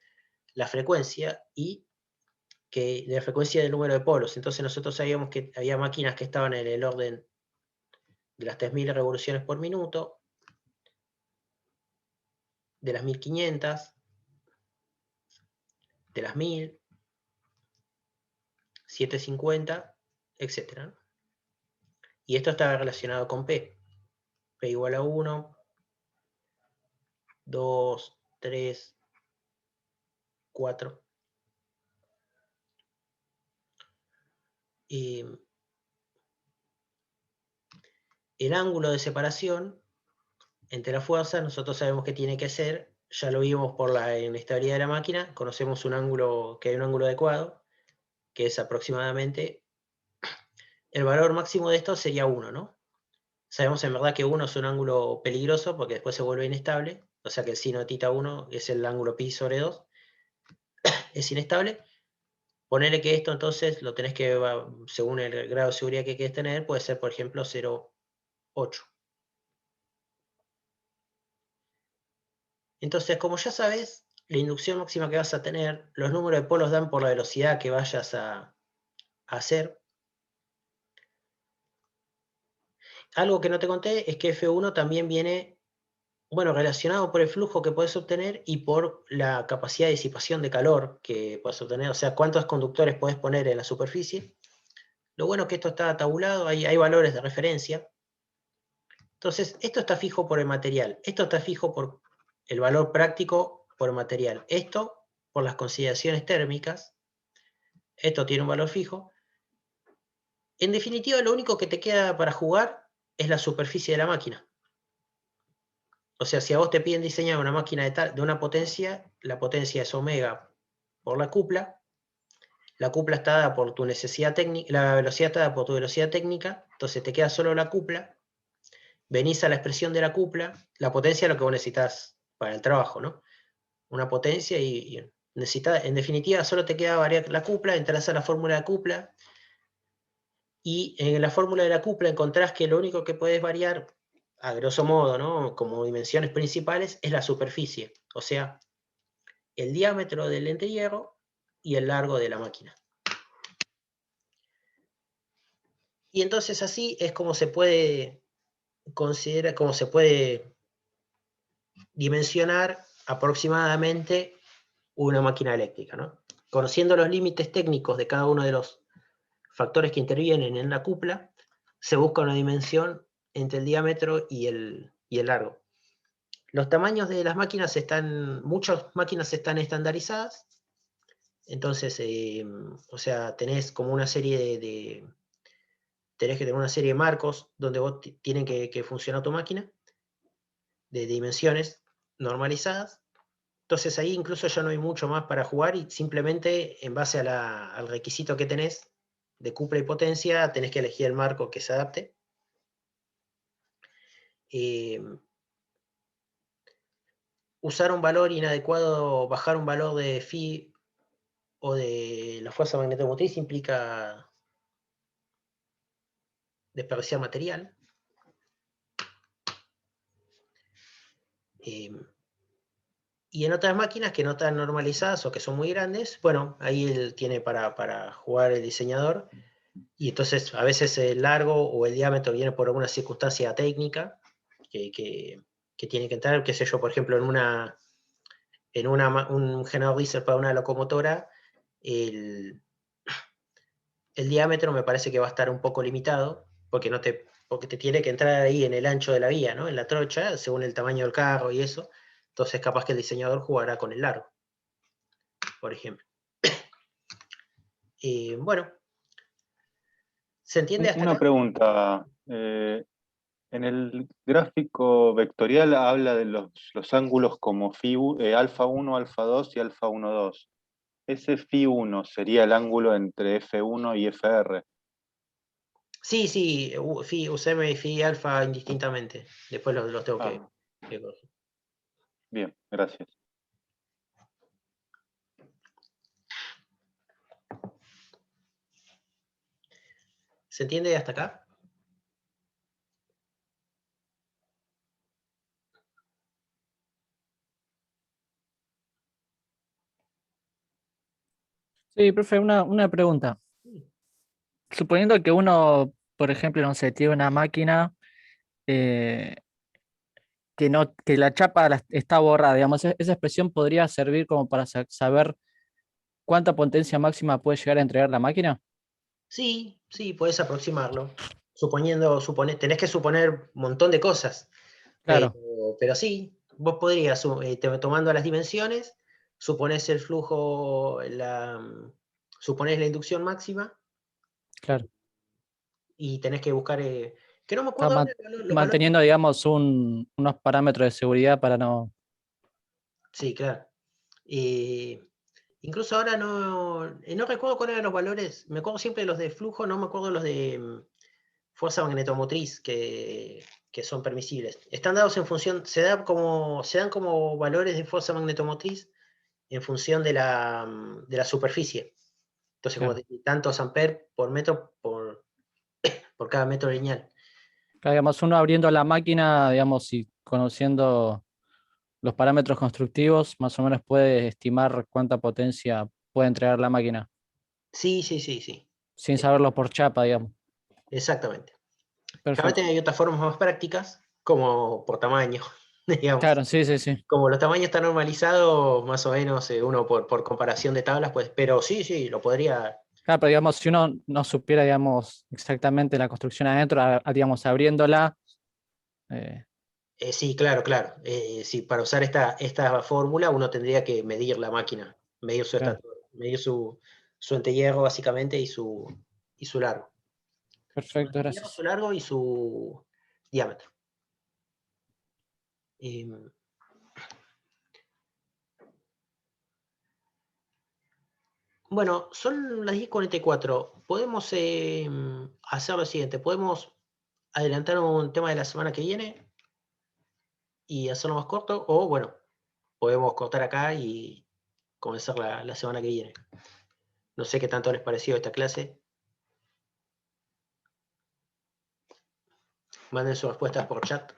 la frecuencia y de la frecuencia del número de polos. Entonces nosotros sabíamos que había máquinas que estaban en el orden de las 3000 revoluciones por minuto, de las 1500, de las 1000, 750, etc. Y esto estaba relacionado con P. P igual a 1, 2, 3, 4. Y el ángulo de separación entre las fuerzas, nosotros sabemos que tiene que ser, ya lo vimos por la inestabilidad de la máquina, conocemos un ángulo, que hay un ángulo adecuado, que es aproximadamente, el valor máximo de esto sería 1, ¿no? Sabemos en verdad que 1 es un ángulo peligroso porque después se vuelve inestable, o sea que el sino de θ 1 es el ángulo pi sobre 2, es inestable. Ponerle que esto entonces lo tenés que, según el grado de seguridad que quieres tener, puede ser por ejemplo 0,8. Entonces, como ya sabes, la inducción máxima que vas a tener, los números de polos dan por la velocidad que vayas a hacer. Algo que no te conté es que F1 también viene, bueno, relacionado por el flujo que puedes obtener y por la capacidad de disipación de calor que puedes obtener, o sea, cuántos conductores puedes poner en la superficie. Lo bueno es que esto está tabulado, hay valores de referencia. Entonces, esto está fijo por el material, esto está fijo por el valor práctico por el material, esto por las consideraciones térmicas, esto tiene un valor fijo. En definitiva, lo único que te queda para jugar es la superficie de la máquina. O sea, si a vos te piden diseñar una máquina de una potencia, la potencia es omega por la cupla está dada por tu necesidad técnica, la velocidad está dada por tu velocidad técnica, entonces te queda solo la cupla, venís a la expresión de la cupla, la potencia es lo que vos necesitas para el trabajo, ¿no? Una potencia y necesitas, en definitiva, solo te queda variar la cupla, entras a la fórmula de cupla, y en la fórmula de la cupla encontrás que lo único que puedes variar, a grosso modo, ¿no? Como dimensiones principales, es la superficie, o sea, el diámetro del entierro y el largo de la máquina. Y entonces así es como se puede considerar, como se puede dimensionar aproximadamente una máquina eléctrica, ¿no? Conociendo los límites técnicos de cada uno de los factores que intervienen en la cupla, se busca una dimensión entre el diámetro y el largo. Los tamaños de las máquinas muchas máquinas están estandarizadas, entonces, o sea, tenés como una serie tenés que tener una serie de marcos donde vos tienen que funcionar tu máquina, de dimensiones normalizadas. Entonces ahí incluso ya no hay mucho más para jugar y simplemente en base al requisito que tenés de cupla y potencia, tenés que elegir el marco que se adapte. Usar un valor inadecuado, bajar un valor de phi o de la fuerza magnetomotriz implica desperdiciar material. Y en otras máquinas que no están normalizadas o que son muy grandes, bueno, ahí él tiene para jugar el diseñador, Y entonces a veces el largo o el diámetro viene por alguna circunstancia técnica que tiene que entrar, qué sé yo, por ejemplo, un generador diésel para una locomotora, el, el diámetro me parece que va a estar un poco limitado, porque te tiene que entrar ahí en el ancho de la vía, ¿no? En la trocha, según el tamaño del carro y eso. Entonces capaz que el diseñador jugará con el largo, por ejemplo. Bueno, ¿se entiende hasta Una acá? pregunta. En el gráfico vectorial habla de los ángulos como alfa 1, alfa 2 y alfa 1, 2. Ese phi 1 sería el ángulo entre F1 y FR. Sí, sí, UCM y Phi alfa indistintamente. Después los tengo que Ah, corregir. bien, gracias. ¿Se entiende hasta acá? Sí, profe, una pregunta. Suponiendo que uno, por ejemplo, no sé, tiene una máquina eh, que la chapa está borrada, digamos, esa expresión podría servir como para saber cuánta potencia máxima puede llegar a entregar la máquina. Sí, sí, puedes aproximarlo. Tenés que suponer un montón de cosas. Claro, Pero sí, vos podrías, tomando las dimensiones, suponés el flujo, suponés la inducción máxima claro. y tenés que buscar, que no me Está acuerdo ahora los valores. manteniendo, digamos, unos parámetros de seguridad para no. Sí, claro. Eh, Incluso ahora no recuerdo cuáles eran los valores, me acuerdo siempre de los de flujo, no me acuerdo los de fuerza magnetomotriz que son permisibles. Están dados en función, se dan como valores de fuerza magnetomotriz en función de la superficie. Entonces, como Claro. tantos amperes por metro por cada metro lineal. Claro, digamos, uno abriendo la máquina, digamos, y conociendo los parámetros constructivos, más o menos puede estimar cuánta potencia puede entregar la máquina, Sí, sí, sí, sí. sin Eh, saberlo por chapa, digamos. Exactamente. Generalmente Perfecto. hay otras formas más prácticas, como por tamaño, digamos. Claro, sí, sí, sí. Como los tamaños están normalizados, más o menos uno por comparación de tablas, pues, pero sí, sí, lo podría. Claro, pero digamos, si uno no supiera, digamos, exactamente la construcción adentro, digamos, abriéndola, eh, Sí, claro, claro. Sí, para usar esta fórmula uno tendría que medir la máquina, medir su claro, estatura, medir su entehierro básicamente y su largo. Su perfecto, entehierro, su gracias. largo y su diámetro. Eh, bueno, son las 10:44. Podemos hacer lo siguiente. Podemos adelantar un tema de la semana que viene y hacerlo más corto, o bueno, podemos cortar acá y comenzar la semana que viene. No sé qué tanto les pareció esta clase. Manden sus respuestas por chat.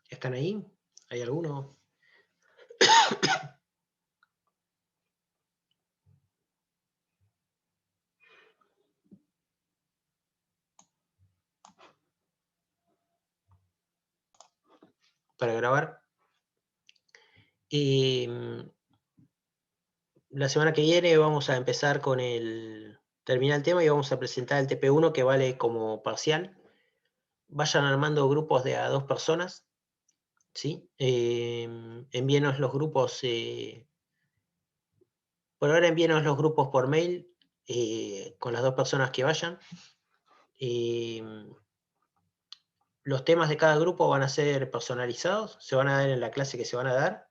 ¿Están ahí? ¿Hay alguno? Para grabar. La semana que viene vamos a empezar terminar el tema y vamos a presentar el TP1 que vale como parcial. Vayan armando grupos de a 2 personas, ¿sí? Envíenos los grupos, por ahora envíenos los grupos por mail con las 2 personas que vayan. Los temas de cada grupo van a ser personalizados, se van a dar en la clase que se van a dar.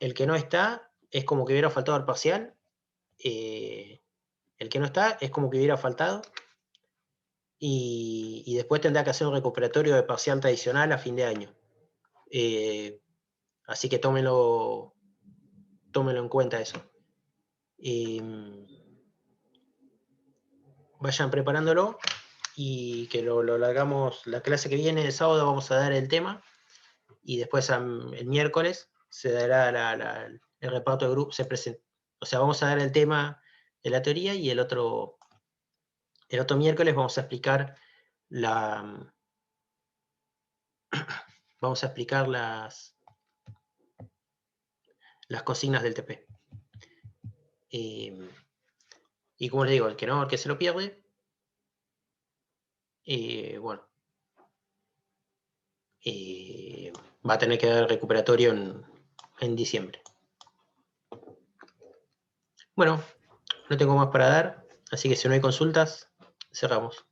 El que no está es como que hubiera faltado al parcial. El que no está es como que hubiera faltado. y después tendrá que hacer un recuperatorio de parcial tradicional a fin de año. Así que tómenlo en cuenta eso. Vayan preparándolo y que lo largamos. La clase que viene, el sábado, vamos a dar el tema y después el miércoles se dará el reparto de grupos. O sea, vamos a dar el tema de la teoría y el otro miércoles vamos a explicar las consignas del TP. Y como les digo, el que se lo pierde, bueno, va a tener que dar recuperatorio en diciembre. Bueno, no tengo más para dar, así que si no hay consultas, cerramos.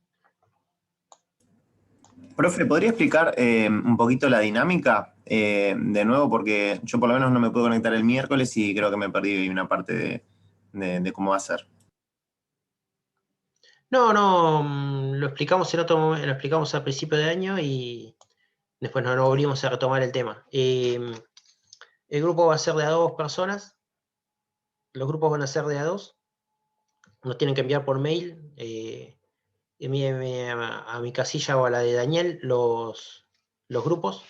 Profe, ¿podría explicar un poquito la dinámica? De nuevo, porque yo por lo menos no me puedo conectar el miércoles y creo que me perdí una parte de cómo va a ser. No, lo explicamos en otro momento, lo explicamos al principio de año y después no volvimos a retomar el tema. El grupo va a ser de a 2 personas. Los grupos van a ser de a 2. Nos tienen que enviar por mail. Envíenme a mi casilla o a la de Daniel los grupos.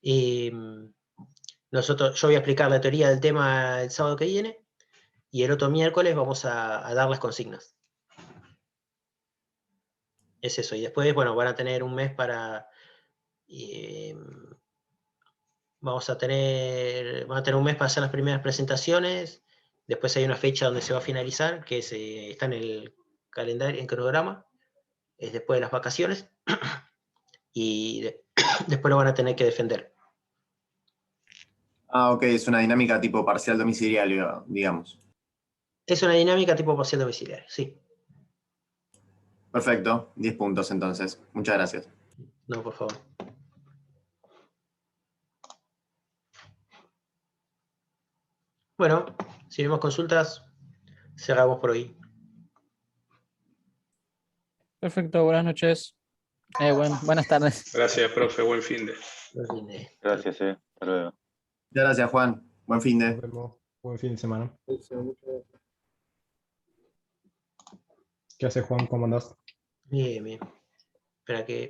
Yo voy a explicar la teoría del tema el sábado que viene y el otro miércoles vamos a dar las consignas. Es eso. Y después, bueno, van a tener un mes para... van a tener un mes para hacer las primeras presentaciones. Después hay una fecha donde se va a finalizar, que está en el calendario, en cronograma. Es después de las vacaciones. Y después lo van a tener que defender. Ah, ok, es una dinámica tipo parcial domiciliario, digamos. Es una dinámica tipo parcial domiciliario, sí. Perfecto, 10 puntos entonces. Muchas gracias. No, por favor. Bueno, si vemos consultas, cerramos por hoy. Perfecto, buenas noches. Buenas tardes. Gracias, profe. Buen fin de. Gracias, hasta luego. Muchas gracias, Juan. Buen fin de. Nos vemos. Buen fin de semana. ¿Qué haces, Juan? ¿Cómo andás? Bien, bien. Espera que...